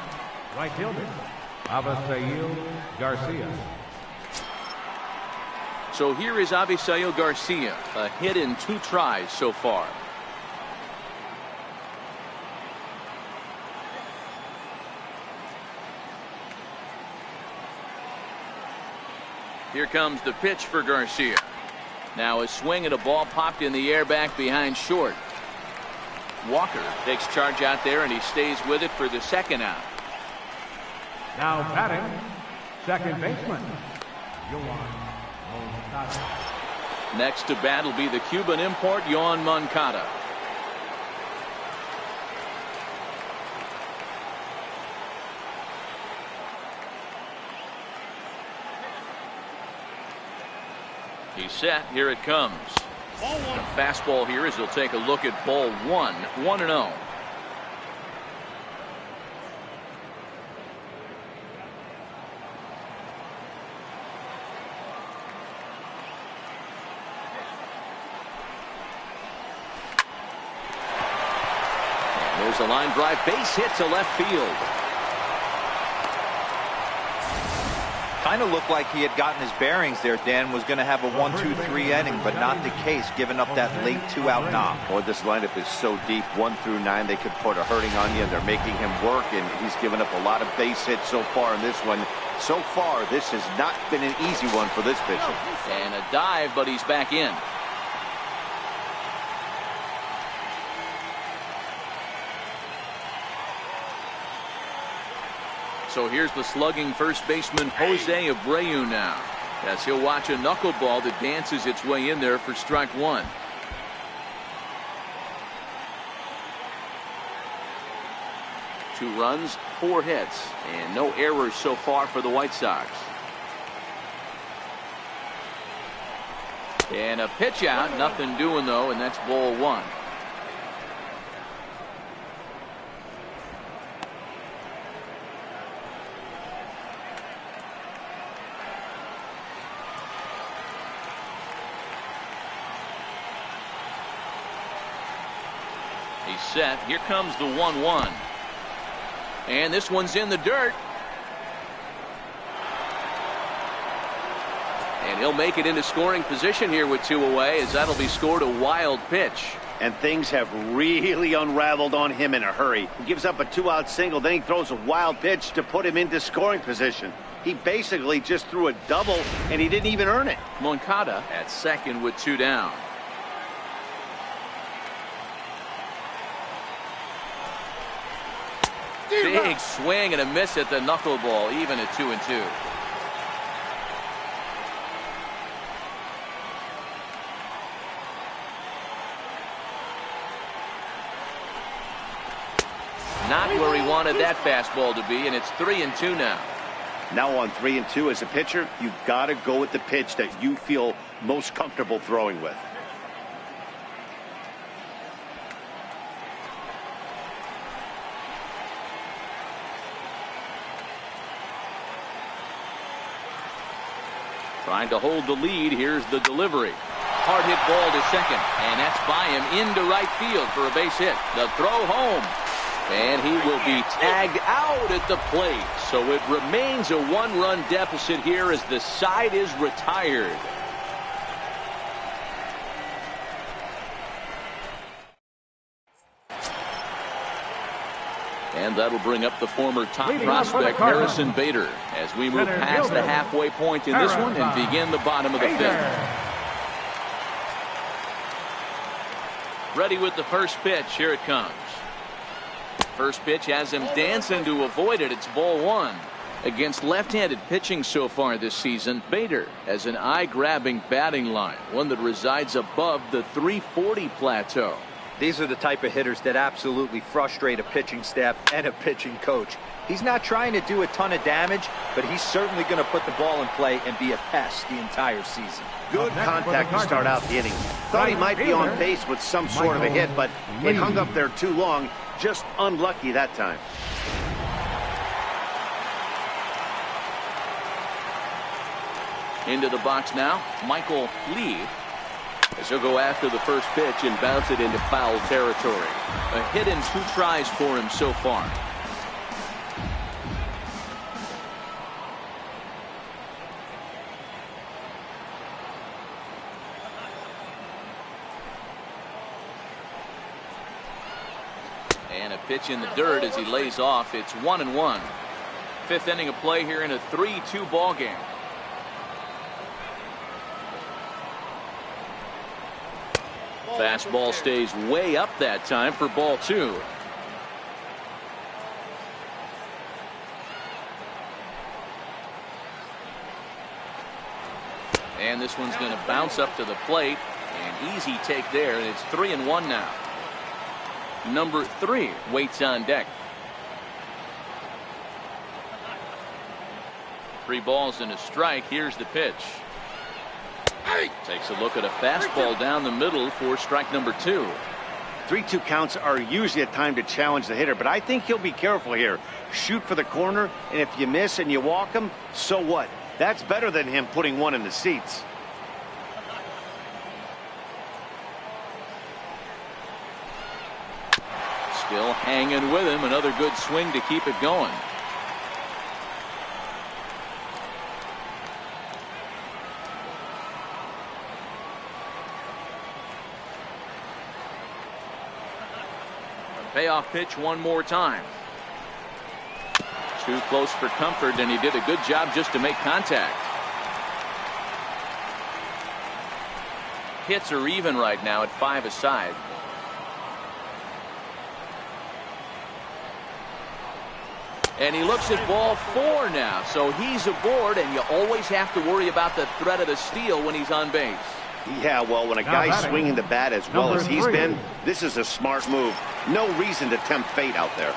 right fielder, Avisail Garcia. So here is Avisail Garcia, a hit in 2 tries so far. Here comes the pitch for Garcia. Now a swing and a ball popped in the air back behind short. Walker takes charge out there, and he stays with it for the second out. Now batting, second baseman, Yoan Moncada. Next to bat will be the Cuban import, Yoan Moncada. He's set. Here it comes. The fastball here as he'll take a look at ball 1. 1-0. There's a line drive, base hit to left field. Kind of looked like he had gotten his bearings there. Dan was going to have a 1-2-3 inning, but not the case, giving up that late 2-out knock. Boy, this lineup is so deep, 1 through 9. They could put a hurting on you, and they're making him work, and he's given up a lot of base hits so far in this one. So far, this has not been an easy one for this pitcher. And a dive, but he's back in. So here's the slugging first baseman Jose Abreu now, as he'll watch a knuckleball that dances its way in there for strike 1. Two runs, 4 hits, and no errors so far for the White Sox. And a pitch out, nothing doing though, and that's ball 1. He's set. Here comes the 1-1. And this one's in the dirt. And he'll make it into scoring position here with 2 away, as that'll be scored a wild pitch. And things have really unraveled on him in a hurry. He gives up a 2-out single, then he throws a wild pitch to put him into scoring position. He basically just threw a double, and he didn't even earn it. Moncada at second with 2 down. Big swing and a miss at the knuckleball, even at 2-2. Not where he wanted that fastball to be, and it's 3-2 now. Now on 3-2 as a pitcher, you've got to go with the pitch that you feel most comfortable throwing with. Trying to hold the lead. Here's the delivery. Hard hit ball to second, and that's by him into right field for a base hit. The throw home, and he will be tagged out at the plate. So it remains a 1-run deficit here as the side is retired. And that'll bring up the former top Leading off for the prospect, Cardinals. Harrison Bader, as we move Center past the fielder, halfway point in this one and begin the bottom of the fifth. Ready with the first pitch. Here it comes. First pitch has him dancing to avoid it. It's ball one. Against left-handed pitching so far this season, Bader has an eye-grabbing batting line, one that resides above the 340 plateau. These are the type of hitters that absolutely frustrate a pitching staff and a pitching coach. He's not trying to do a ton of damage, but he's certainly going to put the ball in play and be a pest the entire season. Good contact to start out the inning. Thought he might be on base with some sort of a hit, but it hung up there too long. Just unlucky that time. Into the box now, Michael Lee. As he'll go after the first pitch and bounce it into foul territory. A hit in 2 tries for him so far. And a pitch in the dirt as he lays off. It's 1-1. Fifth inning of play here in a 3-2 ball game. Fastball stays way up that time for ball 2. And this one's going to bounce up to the plate. An easy take there, and it's 3-1 now. Number 3 waits on deck. 3 balls and a strike. Here's the pitch. Takes a look at a fastball down the middle for strike number 2. 3-2 counts are usually a time to challenge the hitter, but I think he'll be careful here. Shoot for the corner, and if you miss and you walk him, so what? That's better than him putting one in the seats. Still hanging with him. Another good swing to keep it going. Payoff pitch one more time. Too close for comfort, and he did a good job just to make contact. Hits are even right now at 5 aside. And he looks at ball 4 now, so he's aboard, and you always have to worry about the threat of the steal when he's on base. Yeah, well, when a guy's swinging the bat as well as he's been, this is a smart move. No reason to tempt fate out there.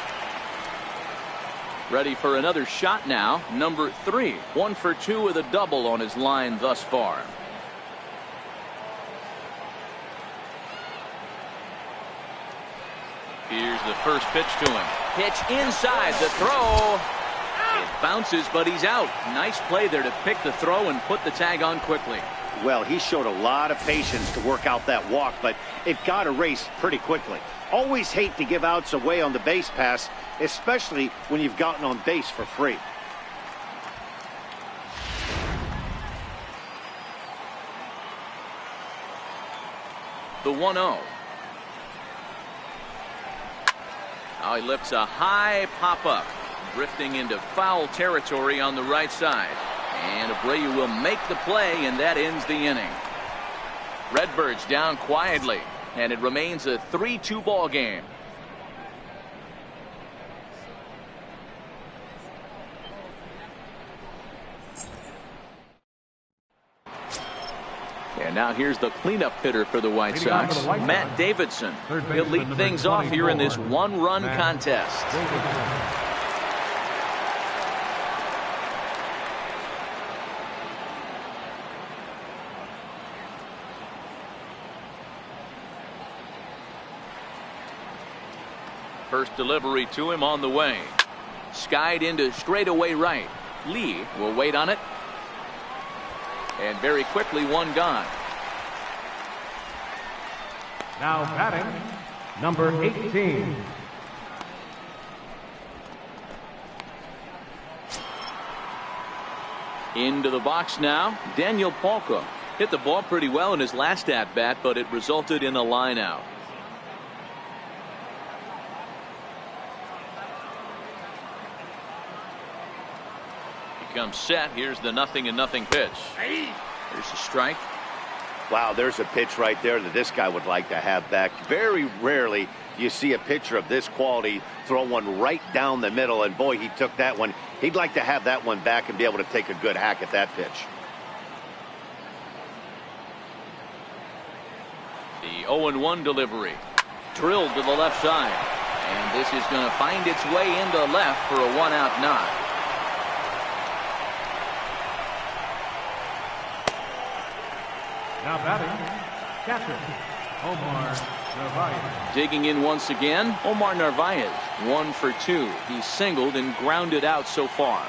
Ready for another shot now. Number 3, 1 for 2 with a double on his line thus far. Here's the first pitch to him. Pitch inside, the throw. It bounces, but he's out. Nice play there to pick the throw and put the tag on quickly. Well, he showed a lot of patience to work out that walk, but it got erased pretty quickly. Always hate to give outs away on the base pass, especially when you've gotten on base for free. The 1-0. Now he lifts a high pop-up, drifting into foul territory on the right side. And Abreu will make the play, and that ends the inning. Redbirds down quietly, and it remains a 3-2 ball game. And now here's the cleanup hitter for the White Sox, Matt Davidson. He'll lead things off here in this one-run contest. First delivery to him on the way. Skied into straightaway right. Lee will wait on it. And very quickly, one gone. Now batting, number 18. Into the box now, Daniel Palka. Hit the ball pretty well in his last at-bat, but it resulted in a line out. comes set. Here's the 0-0 pitch. Here's a strike. Wow, there's a pitch right there that this guy would like to have back. Very rarely do you see a pitcher of this quality throw one right down the middle, and boy, he took that one. He'd like to have that one back and be able to take a good hack at that pitch. The 0-1 delivery. Drilled to the left side. And this is going to find its way into left for a 1-out knock. Now batting, catcher, Omar Narvaez. Digging in once again, Omar Narvaez. 1 for 2. He's singled and grounded out so far.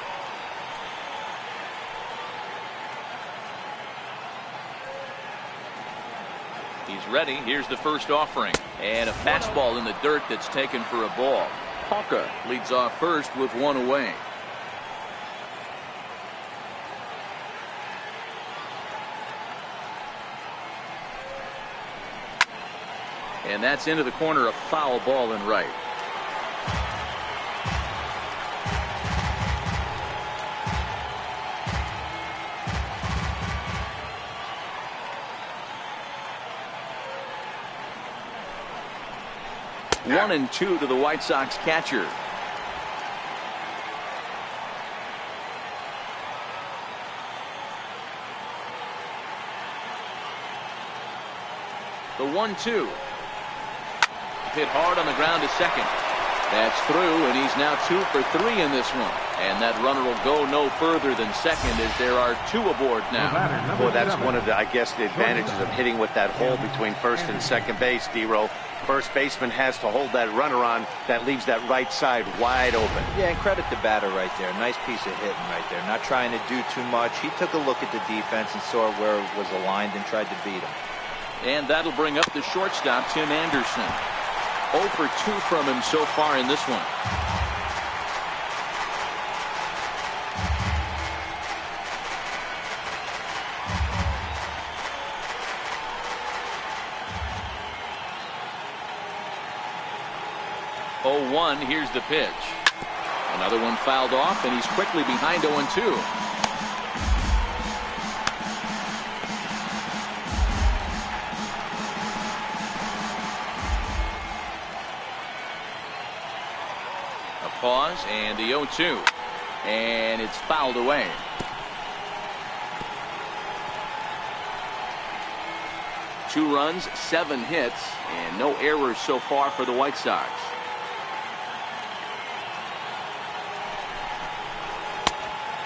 He's ready. Here's the first offering. And a fastball in the dirt that's taken for a ball. Hawker leads off first with 1 away. And that's into the corner, a foul ball in right. Yeah. 1-2 to the White Sox catcher. The 1-2. Hit hard on the ground to second. That's through, and he's now 2 for 3 in this one. And that runner will go no further than second as there are 2 aboard now. Boy, that's one of the, I guess, the advantages of hitting with that hole between first and second base, D-Row. First baseman has to hold that runner on. That leaves that right side wide open. Yeah, and credit the batter right there. Nice piece of hitting right there. Not trying to do too much. He took a look at the defense and saw where it was aligned and tried to beat him. And that'll bring up the shortstop, Tim Anderson. 0 for 2 from him so far in this one. Here's the pitch. Another one fouled off, and he's quickly behind 0-2. Pause and the 0-2, and it's fouled away. Two runs, 7 hits, and no errors so far for the White Sox.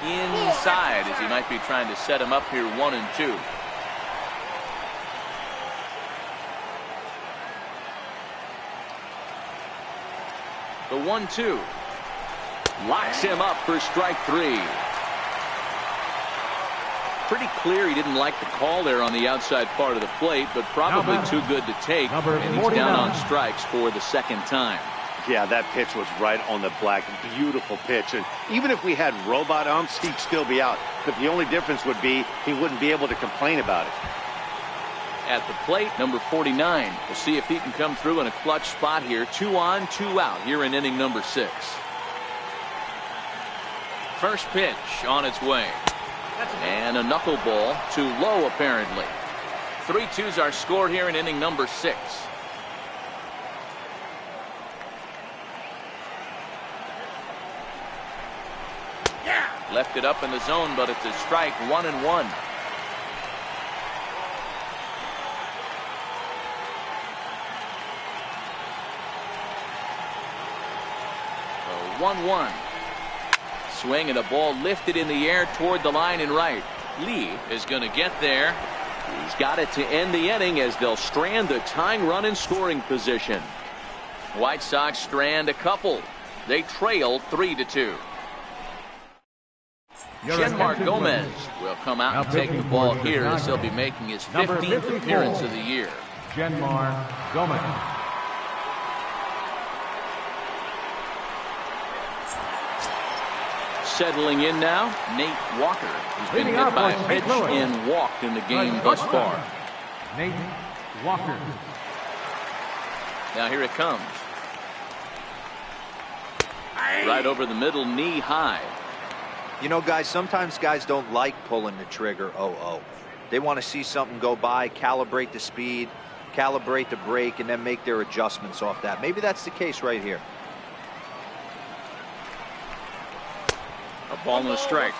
Inside as he might be trying to set him up here 1-2. The 1-2. Locks him up for strike 3. Pretty clear he didn't like the call there on the outside part of the plate, but probably too good to take, and he's down on strikes for the second time. Yeah, that pitch was right on the black. Beautiful pitch. And even if we had robot umps, he'd still be out. But the only difference would be he wouldn't be able to complain about it. At the plate, number 49. We'll see if he can come through in a clutch spot here. 2 on, 2 out here in inning number 6. First pitch on its way. And a knuckleball too low, apparently. 3-2s are scored here in inning number 6. Left it up in the zone, but it's a strike. 1-1. 1-1. Swing and a ball lifted in the air toward the line and right. Lee is going to get there. He's got it to end the inning as they'll strand the tying run in scoring position. White Sox strand a couple. They trail 3-2. Genmar Gomez will come out and take the ball here as he'll be making his 15th appearance of the year. Genmar Gomez. Settling in now, Nate Walker. He's been hit by a pitch and walked in the game thus far. Nate Walker. Now here it comes. Right over the middle, knee high. You know, guys, sometimes guys don't like pulling the trigger 0-0. They want to see something go by, calibrate the speed, calibrate the brake, and then make their adjustments off that. Maybe that's the case right here. A ball and a strike.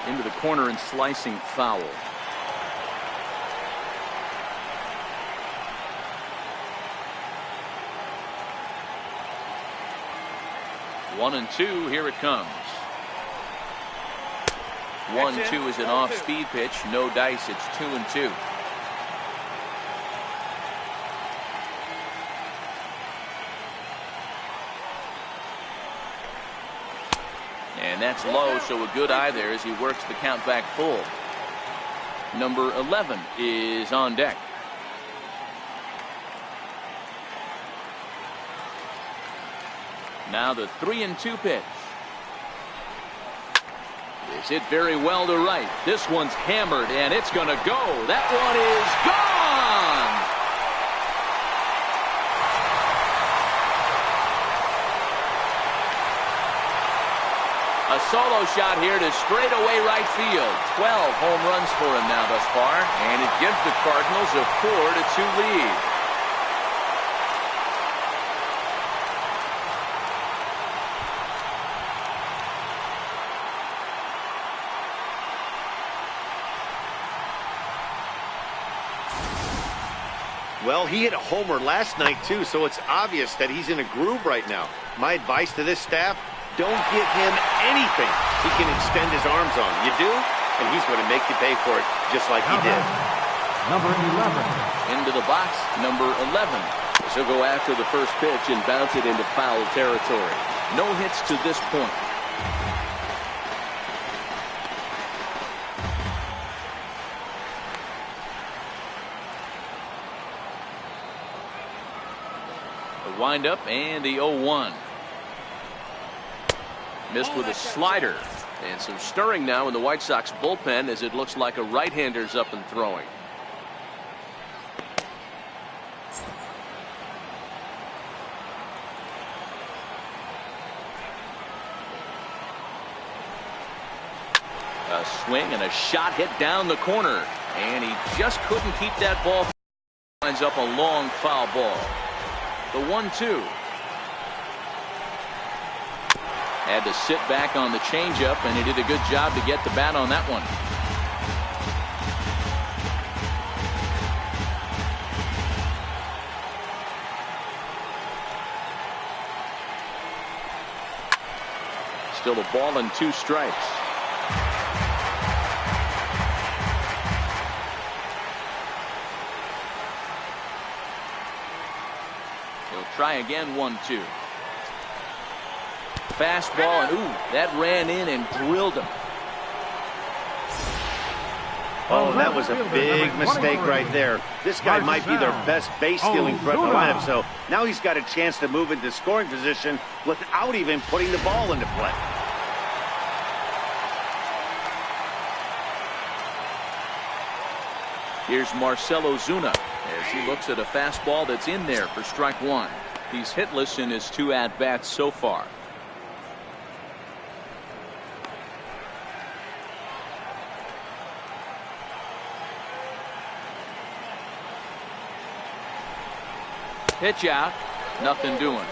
Into the corner and slicing foul. One and two, here it comes. 1-2 is an off-speed pitch. No dice. It's 2-2. And that's low, so a good eye there as he works the count back full. Number 11 is on deck. Now the 3-2 pitch. Is hit very well to right. This one's hammered, and it's going to go. That one is gone. A solo shot here to straightaway right field. 12 home runs for him now thus far, and it gives the Cardinals a 4-2 lead. Well, he hit a homer last night, too, so it's obvious that he's in a groove right now. My advice to this staff, don't give him anything he can extend his arms on. You do, and he's going to make you pay for it just like he did. Number 11. Into the box, number 11. She'll go after the first pitch and bounce it into foul territory. No hits to this point. Wind up and the 0-1. Missed with a slider, and some stirring now in the White Sox bullpen as it looks like a right-hander's up and throwing. A swing and a shot hit down the corner, and he just couldn't keep that ball. Winds up a long foul ball. The 1-2. Had to sit back on the changeup, and he did a good job to get the bat on that one. Still a ball and 2 strikes. Try again, 1-2. Fastball, and ooh, that ran in and drilled him. Oh, that was a big mistake right there. This guy might be their best base stealing threat in the lineup, so now he's got a chance to move into scoring position without even putting the ball into play. Here's Marcell Ozuna as he looks at a fastball that's in there for strike 1. He's hitless in his 2 at-bats so far. Pitch out, nothing doing.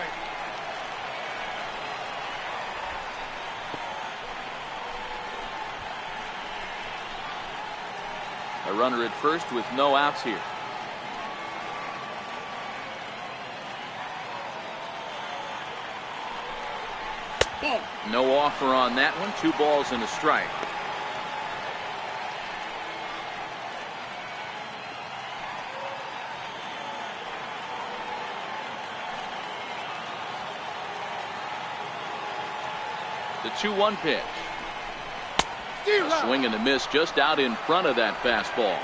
A runner at first with no outs here. No offer on that one. 2 balls and a strike. The 2-1 pitch. A swing and a miss just out in front of that fastball.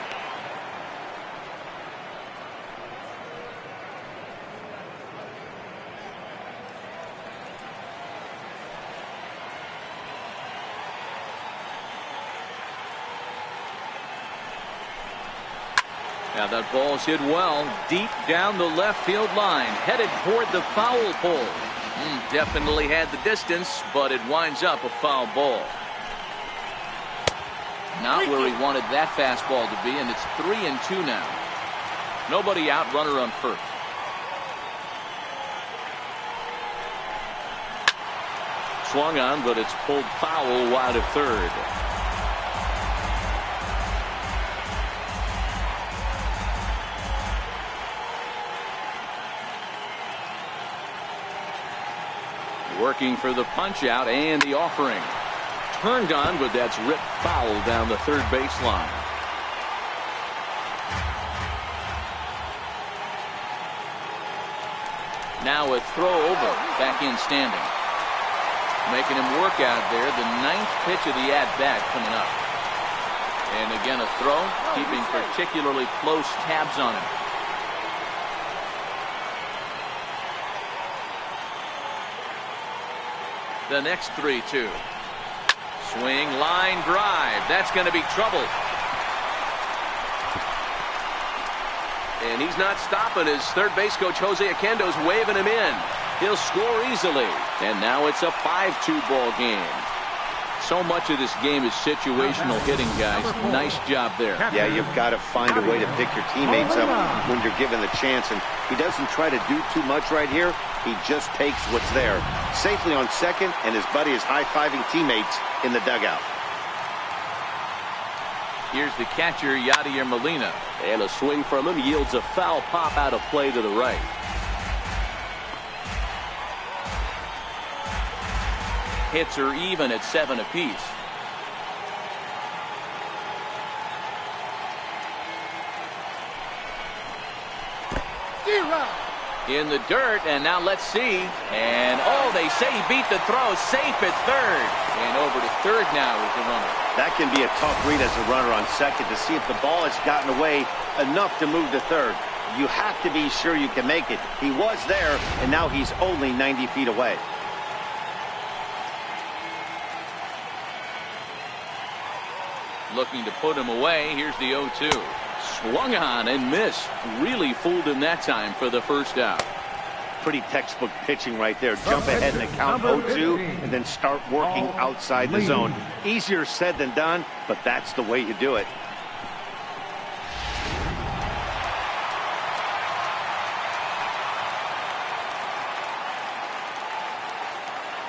Now that ball's hit well deep down the left field line, headed toward the foul pole. Definitely had the distance, but it winds up a foul ball. Not where he wanted that fastball to be, and it's 3-2 now. Nobody out, runner on first. Swung on, but it's pulled foul wide of third. Working for the punch out and the offering. Turned on, but that's ripped foul down the third baseline. Now a throw over, back in standing. Making him work out there, the 9th pitch of the at-bat coming up. And again a throw, keeping particularly close tabs on him. The next 3-2. Swing, line drive. That's going to be trouble. And he's not stopping as third base coach Jose Oquendo's waving him in. He'll score easily. And now it's a 5-2 ball game. So much of this game is situational hitting, guys. Nice job there. Yeah, you've got to find a way to pick your teammates up when you're given the chance. And he doesn't try to do too much right here. He just takes what's there. Safely on second, and his buddy is high-fiving teammates in the dugout. Here's the catcher, Yadier Molina. And a swing from him yields a foul pop out of play to the right. Hits are even at 7 apiece. In the dirt, and now let's see. And oh, they say he beat the throw, safe at third. And over to third now is the runner. That can be a tough read as a runner on second to see if the ball has gotten away enough to move to third. You have to be sure you can make it. He was there, and now he's only 90 feet away. Looking to put him away. Here's the 0-2. Swung on and missed. Really fooled him that time for the first out. Pretty textbook pitching right there. Jump ahead in the count 0-2 and then start working outside the zone. Easier said than done, but that's the way you do it.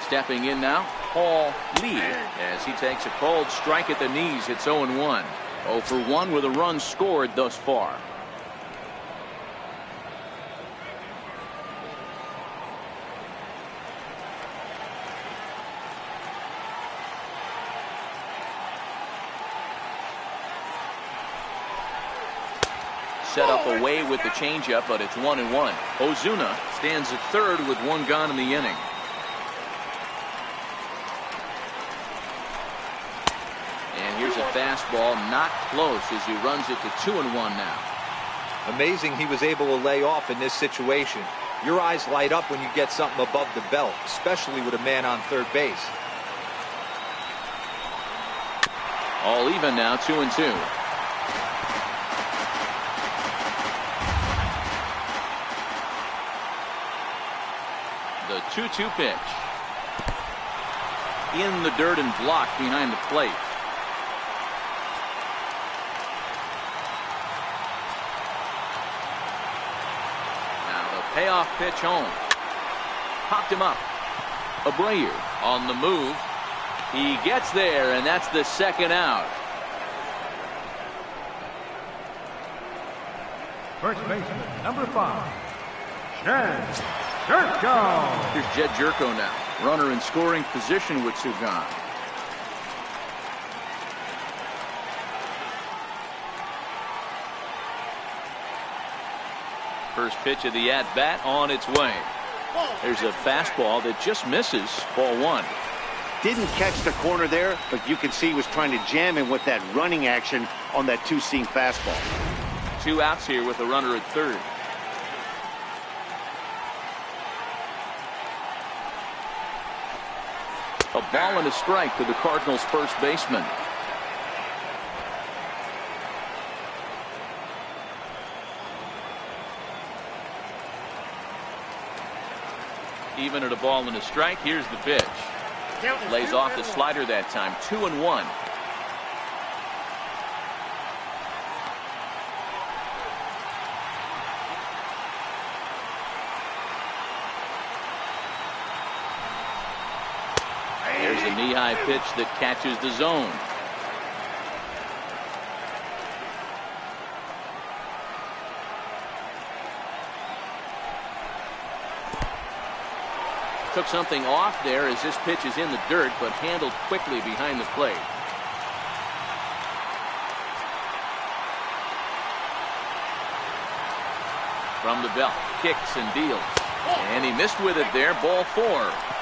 Stepping in now, Paul Lee, as he takes a cold strike at the knees. It's 0-1. 0 for 1 with a run scored thus far. Set up away with the changeup, but it's 1-1. Ozuna stands at third with 1 gone in the inning. Here's a fastball, not close, as he runs it to 2-1 now. Amazing he was able to lay off in this situation. Your eyes light up when you get something above the belt, especially with a man on third base. All even now, 2-2. The 2-2 pitch. In the dirt and blocked behind the plate. Payoff pitch home. Popped him up. Abreu on the move. He gets there, and that's the second out. First baseman, number 5, Jed Jerko. Here's Jed Jerko now. Runner in scoring position with 2 gone. First pitch of the at-bat on its way. There's a fastball that just misses. Ball 1. Didn't catch the corner there, but you can see he was trying to jam him with that running action on that 2-seam fastball. 2 outs here with a runner at third. A ball and a strike to the Cardinals' first baseman. Even at a ball and a strike, here's the pitch. Lays off the slider that time. 2-1. There's a knee-high pitch that catches the zone. Took something off there as this pitch is in the dirt, but handled quickly behind the plate. From the belt, kicks and deals. And he missed with it there, ball 4.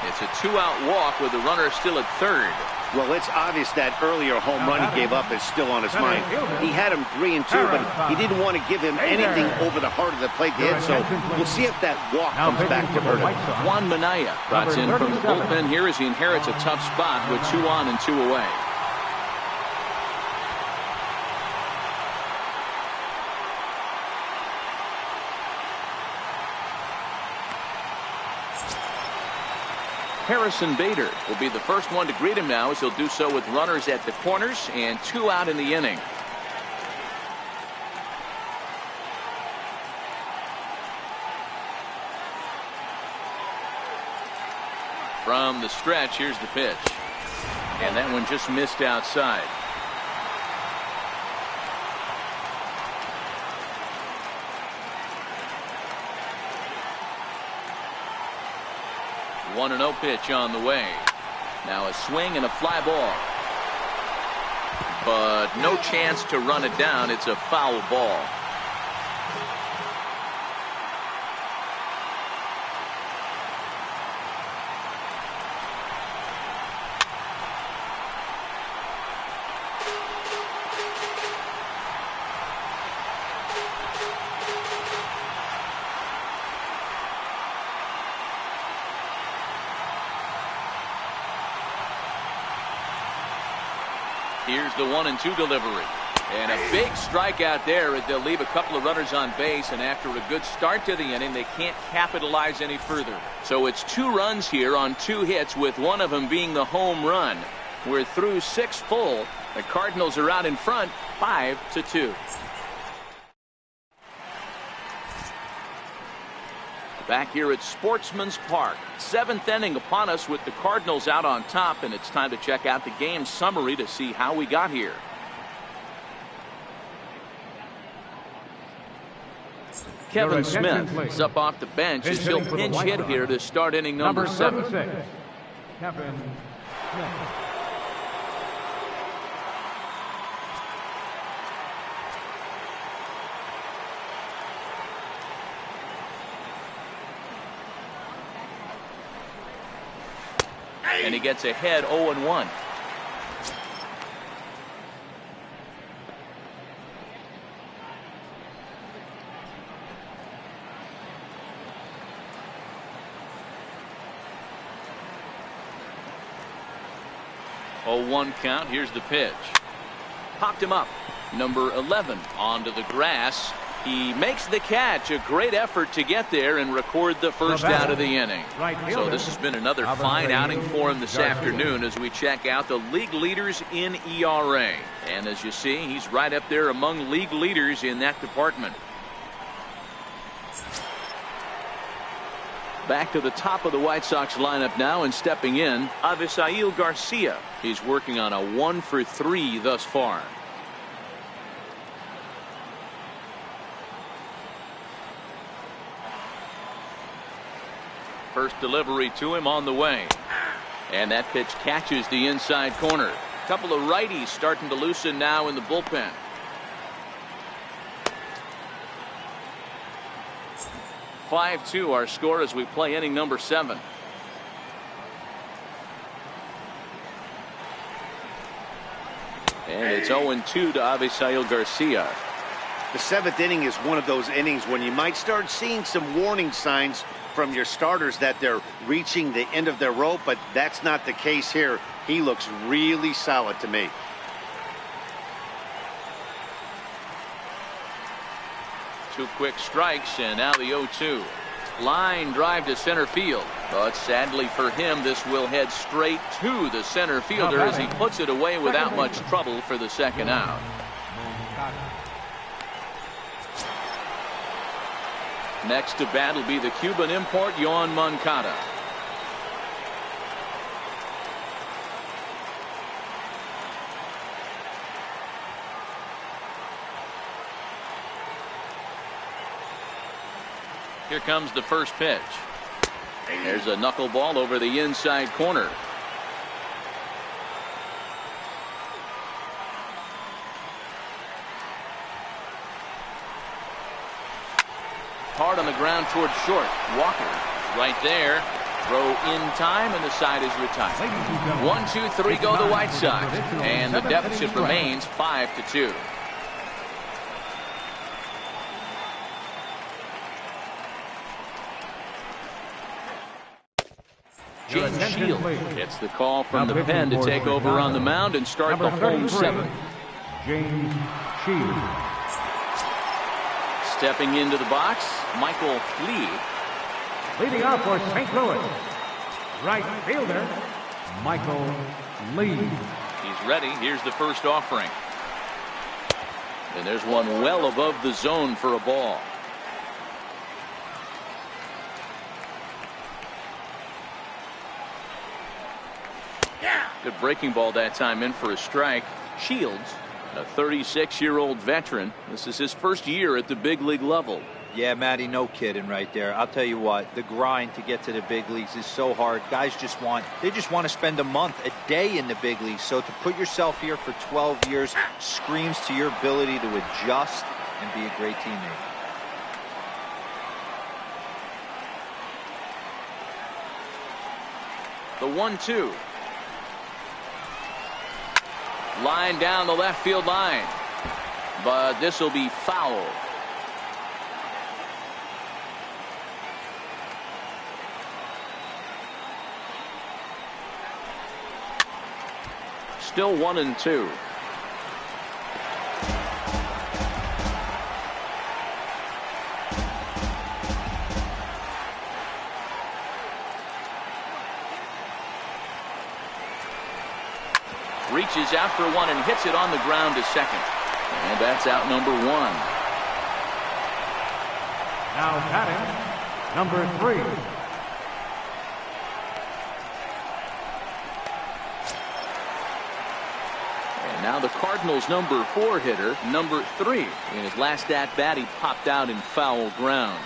It's a 2-out walk with the runner still at third. Well, it's obvious that earlier home run he gave up is still on his mind. He had him 3-2, but he didn't want to give him anything over the heart of the plate to hit, so we'll see if that walk comes back to hurt him. Juan Minaya trots in from the bullpen here as he inherits a tough spot with 2 on and 2 away. Harrison Bader will be the first one to greet him now, as he'll do so with runners at the corners and 2 out in the inning. From the stretch, here's the pitch. And that one just missed outside. One 1-0 pitch on the way. Now a swing and a fly ball. But no chance to run it down. It's a foul ball. Here's the 1-2 delivery. And a big strikeout there as they'll leave a couple of runners on base, and after a good start to the inning, they can't capitalize any further. So it's 2 runs here on 2 hits, with one of them being the home run. We're through 6 full. The Cardinals are out in front 5-2. Back here at Sportsman's Park. 7th inning upon us with the Cardinals out on top, and it's time to check out the game summary to see how we got here. Kevin Smith is up off the bench as he'll pinch hit here to start inning number 7. Kevin Smith. And he gets ahead 0-1. Oh, 1 count. Here's the pitch. Popped him up. Number 11 onto the grass. He makes the catch. A great effort to get there and record the first out of the inning. So this has been another fine outing for him this afternoon as we check out the league leaders in ERA. And as you see, he's right up there among league leaders in that department. Back to the top of the White Sox lineup now, and stepping in, Avisail Garcia. He's working on a 1-for-3 thus far. First delivery to him on the way. And that pitch catches the inside corner. A couple of righties starting to loosen now in the bullpen. (5-2) our score as we play inning number 7. And it's 0-2 to Avisail Garcia. The 7th inning is one of those innings when you might start seeing some warning signs from your starters that they're reaching the end of their rope, but that's not the case here. He looks really solid to me. Two quick strikes, and now the 0-2. Line drive to center field. But sadly for him, this will head straight to the center fielder as he puts it away without much trouble for the second out. Next to bat will be the Cuban import, Yoan Moncada. Here comes the first pitch. There's a knuckleball over the inside corner. Hard on the ground towards short. Walker right there. Throw in time, and the side is retired. 1-2-3 go the White Sox, and the deficit remains 5-2. James Shields gets the call from the pen to take over on the mound and start the home seventh. James Shields. Stepping into the box, Michael Lee. Leading off for St. Louis, right fielder, Michael Lee. He's ready. Here's the first offering. And there's one well above the zone for a ball. Good breaking ball that time, in for a strike. Shields, a 36-year-old veteran. This is his first year at the big league level. Yeah, Matty, no kidding right there. I'll tell you what, the grind to get to the big leagues is so hard. Guys just want to spend a month, a day in the big leagues. So to put yourself here for 12 years screams to your ability to adjust and be a great teammate. The 1-2. Line down the left field line, but this will be foul. Still 1-2. Reaches after one and hits it on the ground to second. And that's out number one. Now batting, number 3. And now the Cardinals' number 4 hitter, number 3. In his last at bat, he popped out in foul ground.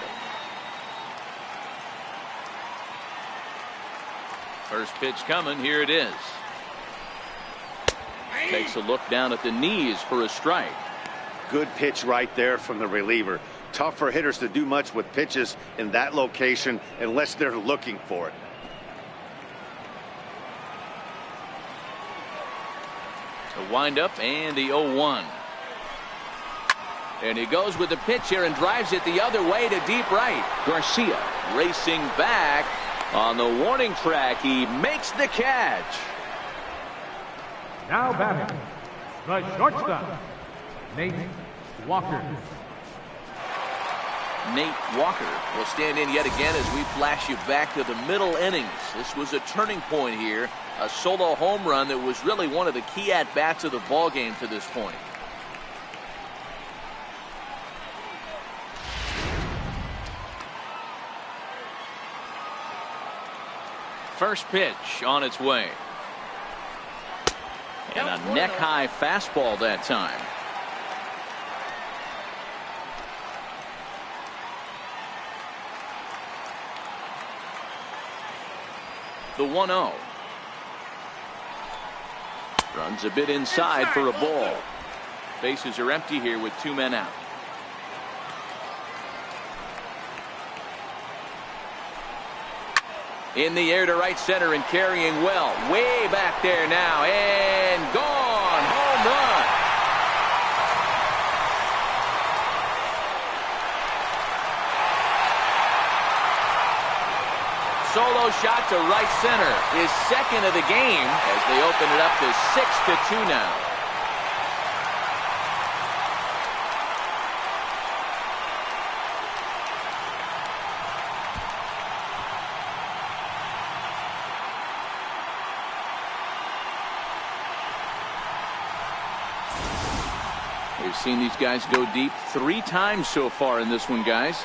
First pitch coming. Here it is. Takes a look down at the knees for a strike. Good pitch right there from the reliever. Tough for hitters to do much with pitches in that location unless they're looking for it. The windup and the 0-1. And he goes with the pitch here and drives it the other way to deep right. Garcia racing back on the warning track. He makes the catch. Now batting, the shortstop, Nate Walker. Nate Walker will stand in yet again as we flash you back to the middle innings. This was a turning point here, a solo home run that was really one of the key at-bats of the ball game to this point. First pitch on its way. And a neck-high fastball that time. The 1-0. Runs a bit inside for a ball. Bases are empty here with 2 men out. In the air to right center and carrying well. Way back there now. And gone. Home run. Solo shot to right center. His second of the game as they open it up to 6-2 now. We've seen these guys go deep 3 times so far in this one, guys.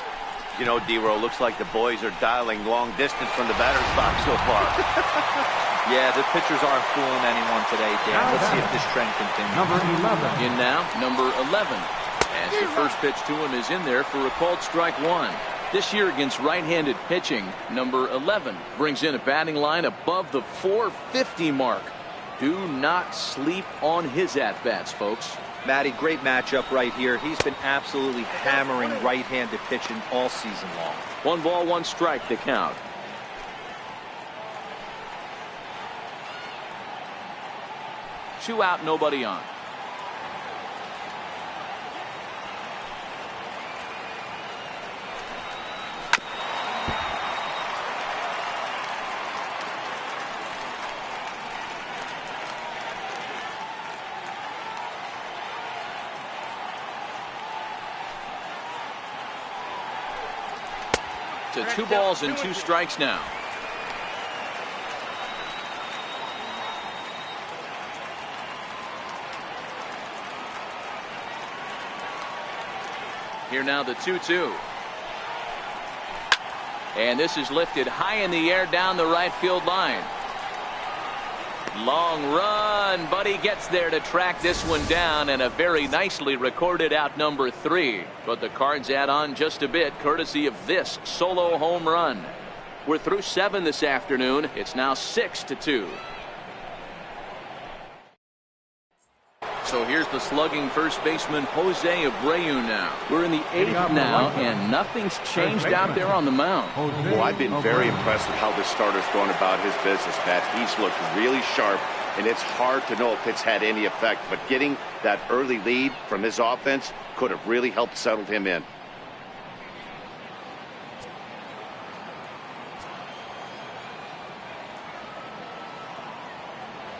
You know, D-Row, looks like the boys are dialing long distance from the batter's box so far. Yeah, the pitchers aren't fooling anyone today, Dan. Let's see if this trend continues. Number 11. In now, number 11. As the first pitch to him is in there for a called strike 1. This year against right-handed pitching, number 11 brings in a batting line above the 450 mark. Do not sleep on his at-bats, folks. Matty, great matchup right here. He's been absolutely hammering right-handed pitching all season long. 1 ball, 1 strike to count. Two out, nobody on. To 2 balls and 2 strikes now. Here now the 2-2. And this is lifted high in the air down the right field line. Long run, but he gets there to track this one down, and a very nicely recorded out number 3. But the Cards add on just a bit courtesy of this solo home run. We're through 7 this afternoon. It's now 6-2. So here's the slugging first baseman Jose Abreu now. We're in the 8th now, and nothing's changed out there on the mound. Well, I've been very impressed with how this starter's going about his business, Pat. He's looked really sharp, and it's hard to know if it's had any effect. But getting that early lead from his offense could have really helped settle him in.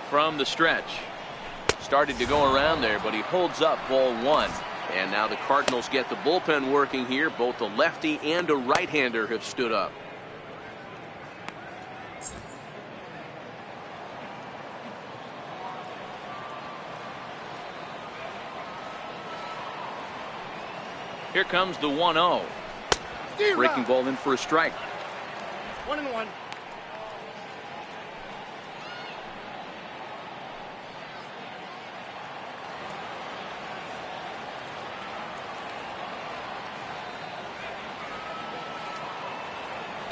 From the stretch. Started to go around there, but he holds up ball 1. And now the Cardinals get the bullpen working here. Both a lefty and a right-hander have stood up. Here comes the 1-0. Breaking ball in for a strike. 1-1.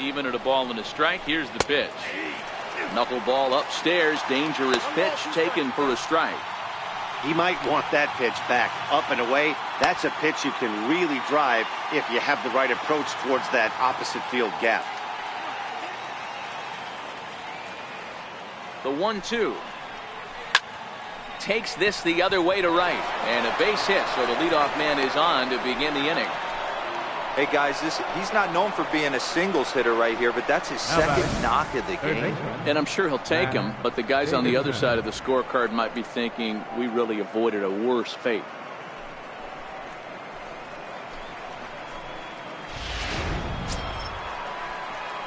Even at a ball and a strike. Here's the pitch. Knuckleball upstairs. Dangerous pitch taken for a strike. He might want that pitch back up and away. That's a pitch you can really drive if you have the right approach towards that opposite field gap. The 1-2. Takes this the other way to right. And a base hit, so the leadoff man is on to begin the inning. Hey, guys, he's not known for being a singles hitter right here, but that's his second knock of the game. And I'm sure he'll take him, but the guys on the other side of the scorecard might be thinking we really avoided a worse fate.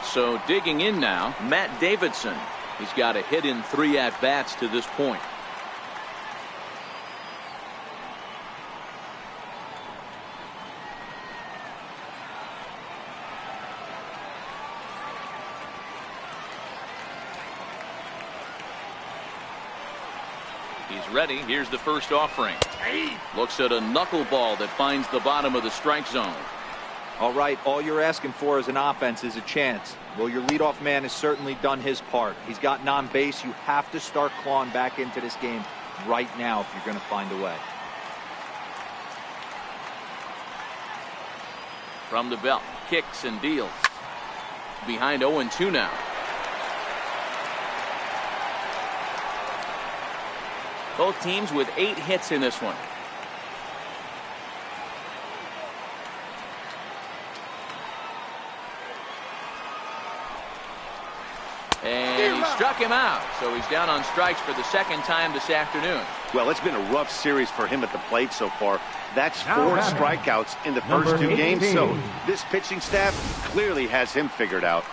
So digging in now, Matt Davidson. He's got a hit in 3 at-bats to this point. He's ready. Here's the first offering. Looks at a knuckleball that finds the bottom of the strike zone. All right, all you're asking for as an offense is a chance. Well, your leadoff man has certainly done his part. He's gotten on base. You have to start clawing back into this game right now if you're going to find a way. From the belt, kicks and deals. Behind 0-2 now. Both teams with 8 hits in this one. And he struck him out, so he's down on strikes for the second time this afternoon. Well, it's been a rough series for him at the plate so far. That's 4 strikeouts in the first 2 games, so this pitching staff clearly has him figured out.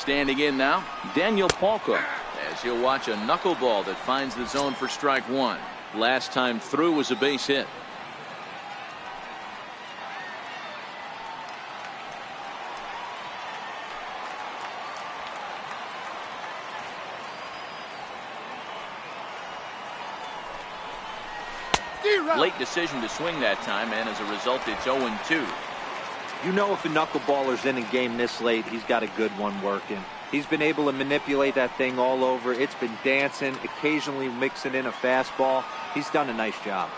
Standing in now, Daniel Palka, as he'll watch a knuckleball that finds the zone for strike one. Last time through was a base hit. Late decision to swing that time, and as a result, it's 0-2. You know, if a knuckleballer's in a game this late, he's got a good one working. He's been able to manipulate that thing all over. It's been dancing, occasionally mixing in a fastball. He's done a nice job.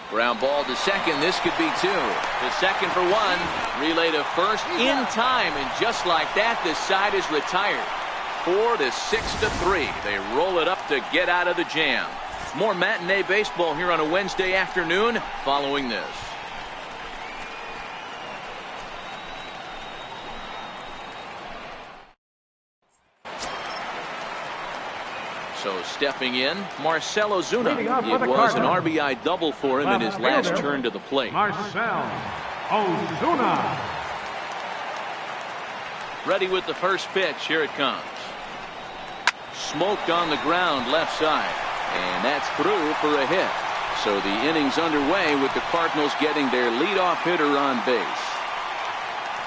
Ground ball to second. This could be two. To second for one. Relay to first in time, and just like that, this side is retired. 4-6-3. They roll it up to get out of the jam. More matinee baseball here on a Wednesday afternoon following this. So stepping in, Marcell Ozuna. It was an RBI double for him in his last turn to the plate. Marcell Ozuna. Ready with the first pitch. Here it comes. Smoked on the ground left side. And that's through for a hit. So the inning's underway with the Cardinals getting their leadoff hitter on base.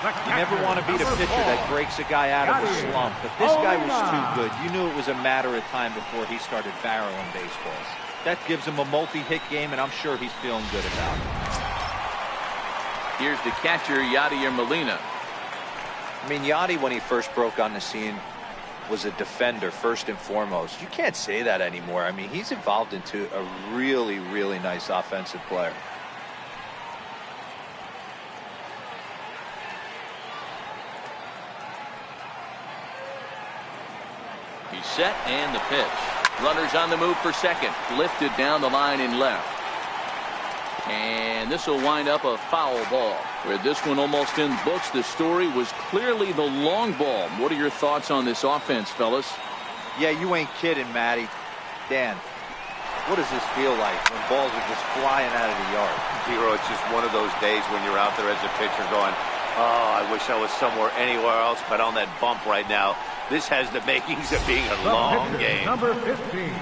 You never want to beat a pitcher that breaks a guy out of a slump, but this guy was too good. You knew it was a matter of time before he started barreling baseballs. That gives him a multi-hit game, and I'm sure he's feeling good about it. Here's the catcher, Yadier Molina. I mean, Yadi, when he first broke on the scene, was a defender first and foremost. You can't say that anymore. I mean, he's evolved into a really, really nice offensive player. He's set, and the pitch. Runners on the move for second. Lifted down the line in left. And this will wind up a foul ball. With this one almost in books, the story was clearly the long ball. What are your thoughts on this offense, fellas? Yeah, you ain't kidding, Matty. Dan, what does this feel like when balls are just flying out of the yard? Hero, it's just one of those days when you're out there as a pitcher going, oh, I wish I was somewhere anywhere else but on that bump right now. This has the makings of being a long game. Number 15.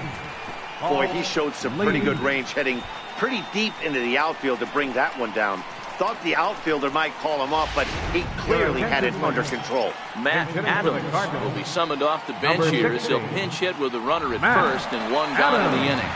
Boy, he showed some pretty good range heading pretty deep into the outfield to bring that one down. Thought the outfielder might call him off, but he clearly had it under control. Matt Adams will be summoned off the bench here as he'll pinch hit with a runner at first and one gone in the inning.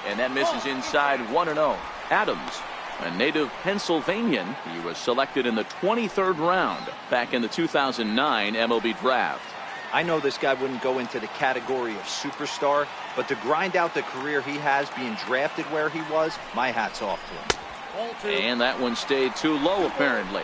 And that misses inside 1-0. Adams, a native Pennsylvanian, he was selected in the 23rd round back in the 2009 MLB draft. I know this guy wouldn't go into the category of superstar, but to grind out the career he has being drafted where he was, my hat's off to him. And that one stayed too low apparently.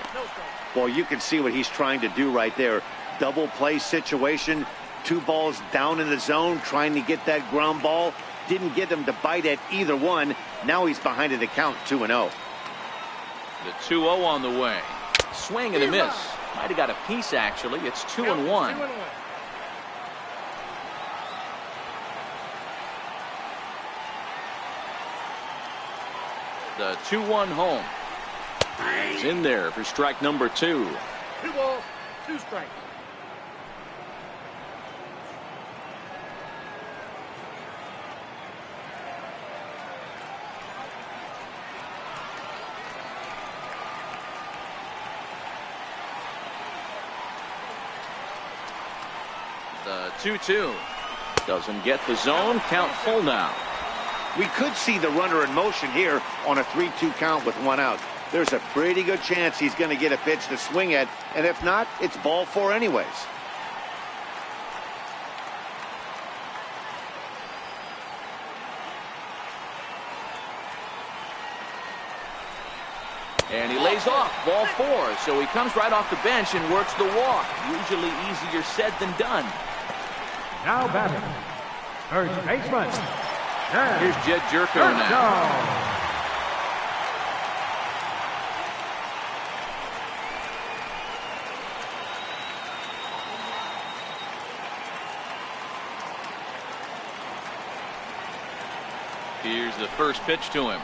Well, you can see what he's trying to do right there. Double play situation, 2 balls down in the zone, trying to get that ground ball. Didn't get him to bite at either one. Now he's behind in the count, 2-0. The 2-0 on the way. Swing and a miss. Might have got a piece actually. It's 2-1. The 2-1 home. He's in there for strike number 2. 2 balls, 2 strikes. The 2-2 doesn't get the zone. Count full now. We could see the runner in motion here on a 3-2 count with 1 out. There's a pretty good chance he's going to get a pitch to swing at, and if not, it's ball 4 anyways. And he lays off, ball 4. So he comes right off the bench and works the walk. Usually easier said than done. Now batting, first baseman. Here's Jed Jerko now. Here's the first pitch to him.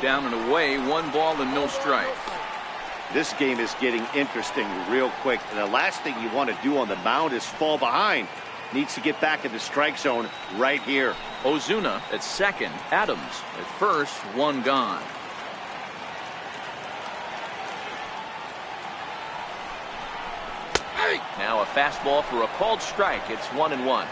Down and away, 1 ball and no strike. This game is getting interesting real quick. And the last thing you want to do on the mound is fall behind. Needs to get back in the strike zone right here. Ozuna at second. Adams at first. 1 gone. Now a fastball for a called strike. It's 1-1.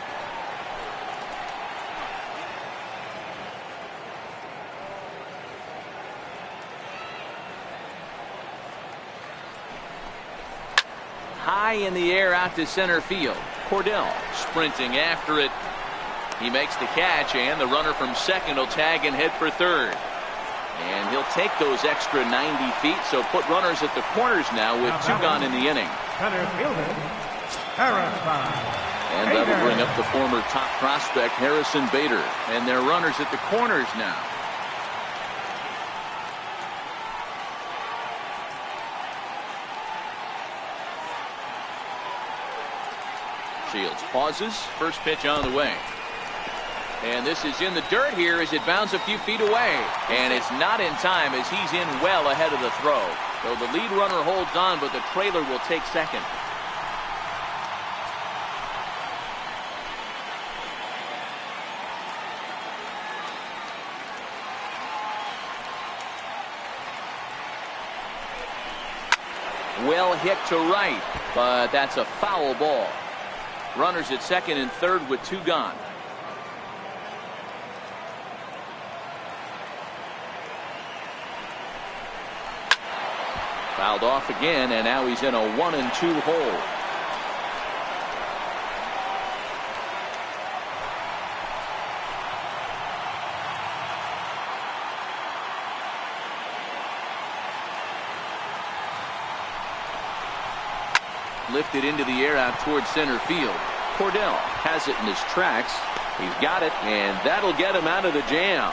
High in the air out to center field. Cordell sprinting after it. He makes the catch, and the runner from second will tag and head for third. And he'll take those extra 90 feet, so put runners at the corners now with 2 gone in the inning. Center fielder, Harrison. And that'll bring up the former top prospect Harrison Bader. And their runners at the corners now. Shields pauses. First pitch on the way. And this is in the dirt here as it bounds a few feet away. And it's not in time as he's in well ahead of the throw. So the lead runner holds on, but the trailer will take second. Well hit to right, but that's a foul ball. Runners at second and third with 2 gone. Fouled off again, and now he's in a 1-2 hole. Lifted into the air out towards center field. Cordell has it in his tracks. He's got it, and that'll get him out of the jam.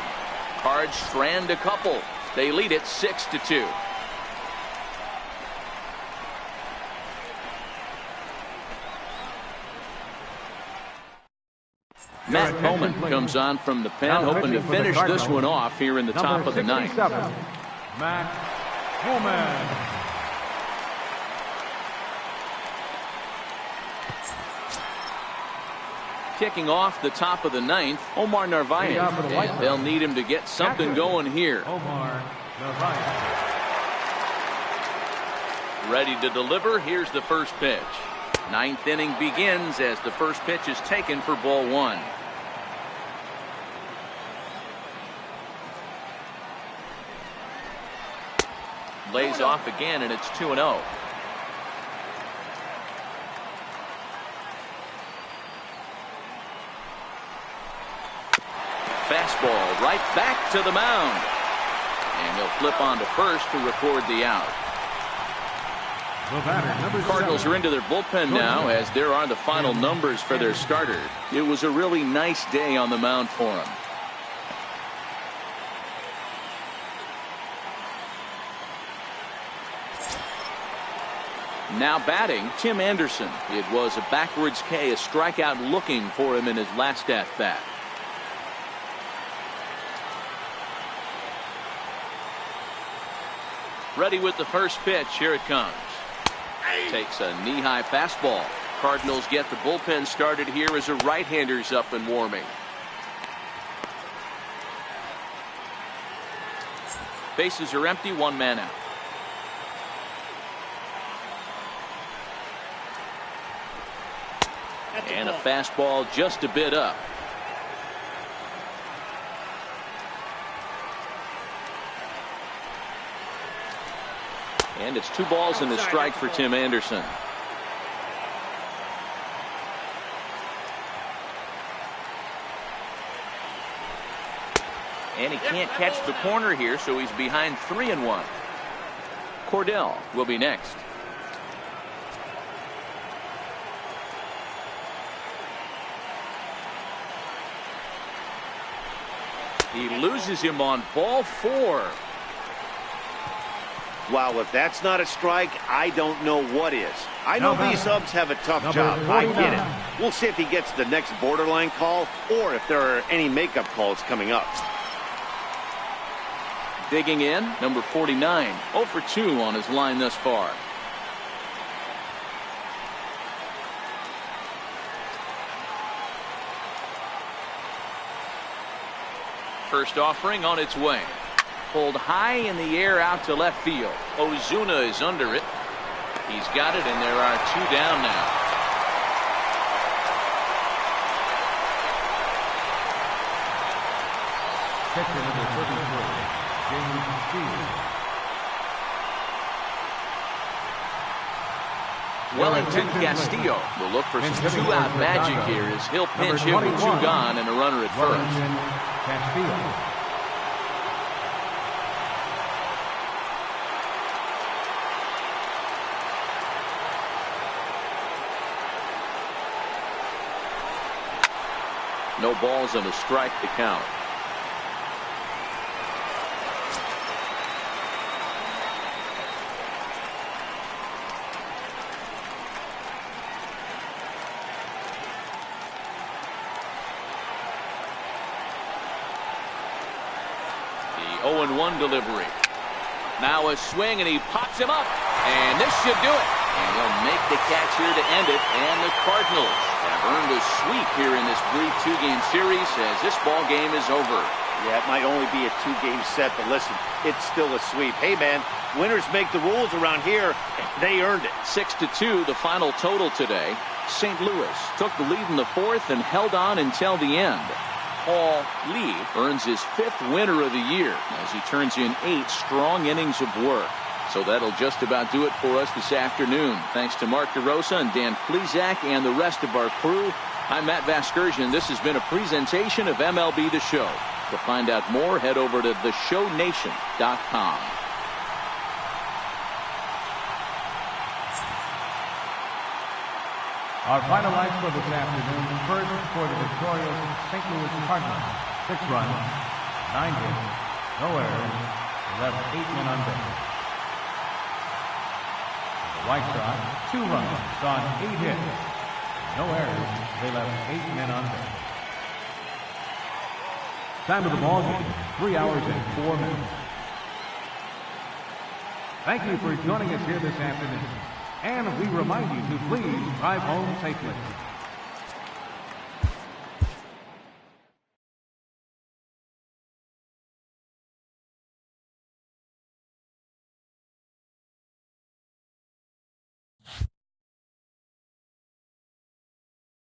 Cards strand a couple. They lead it 6-2. Matt Bowman comes on from the pen, hoping to finish this one off here in the top of the ninth. Matt Bowman. Kicking off the top of the ninth, Omar Narvaez. And they'll need him to get something going here. Omar Narvaez. Ready to deliver. Here's the first pitch. Ninth inning begins as the first pitch is taken for ball 1. Lays off again, and it's 2-0. Fastball right back to the mound. And he'll flip on to first to record the out. Cardinals are into their bullpen now as there are the final numbers for their starter. It was a really nice day on the mound for him. Now batting, Tim Anderson. It was a backwards K, a strikeout looking for him in his last at bat. Ready with the first pitch. Here it comes. Takes a knee-high fastball. Cardinals get the bullpen started here as a right-hander's up and warming. Bases are empty, 1 man out. And a fastball just a bit up. And it's 2 balls and a strike for Tim Anderson. And he can't catch the corner here, so he's behind 3-1. Cordell will be next. He loses him on ball 4. Wow, if that's not a strike, I don't know what is. I know these subs have a tough job. I get it. We'll see if he gets the next borderline call or if there are any makeup calls coming up. Digging in, number 49, 0 for 2 on his line thus far. First offering on its way. Pulled high in the air out to left field. Ozuna is under it. He's got it, and there are 2 down now. Catcher number 33, James Steele. Wellington Castillo will look for some 2-out magic here as he'll pinch hit with 2 gone and a runner at first. Wellington Castillo. No balls and a strike to count. The 0-1 delivery. Now a swing, and he pops him up. And this should do it. And he'll make the catch here to end it. And the Cardinals have earned a sweep here in this brief 2-game series as this ball game is over. Yeah, it might only be a 2-game set, but listen, it's still a sweep. Hey, man, winners make the rules around here. They earned it. 6-2, the final total today. St. Louis took the lead in the 4th and held on until the end. Paul Lee earns his 5th winner of the year as he turns in 8 strong innings of work. So that'll just about do it for us this afternoon. Thanks to Mark DeRosa and Dan Plezak and the rest of our crew. I'm Matt Vasgersian. This has been a presentation of MLB The Show. To find out more, head over to theshownation.com. Our final lights for this afternoon. First, for the victorious St. Louis Cardinals. 6 runs, 9 hits, no errors, left 8 men on base. The White Sox, 2 runs, on 8 hits, no errors. They left 8 men on base. Time of the ball game, 3 hours and 4 minutes. Thank you for joining us here this afternoon. And we remind you to please drive home safely.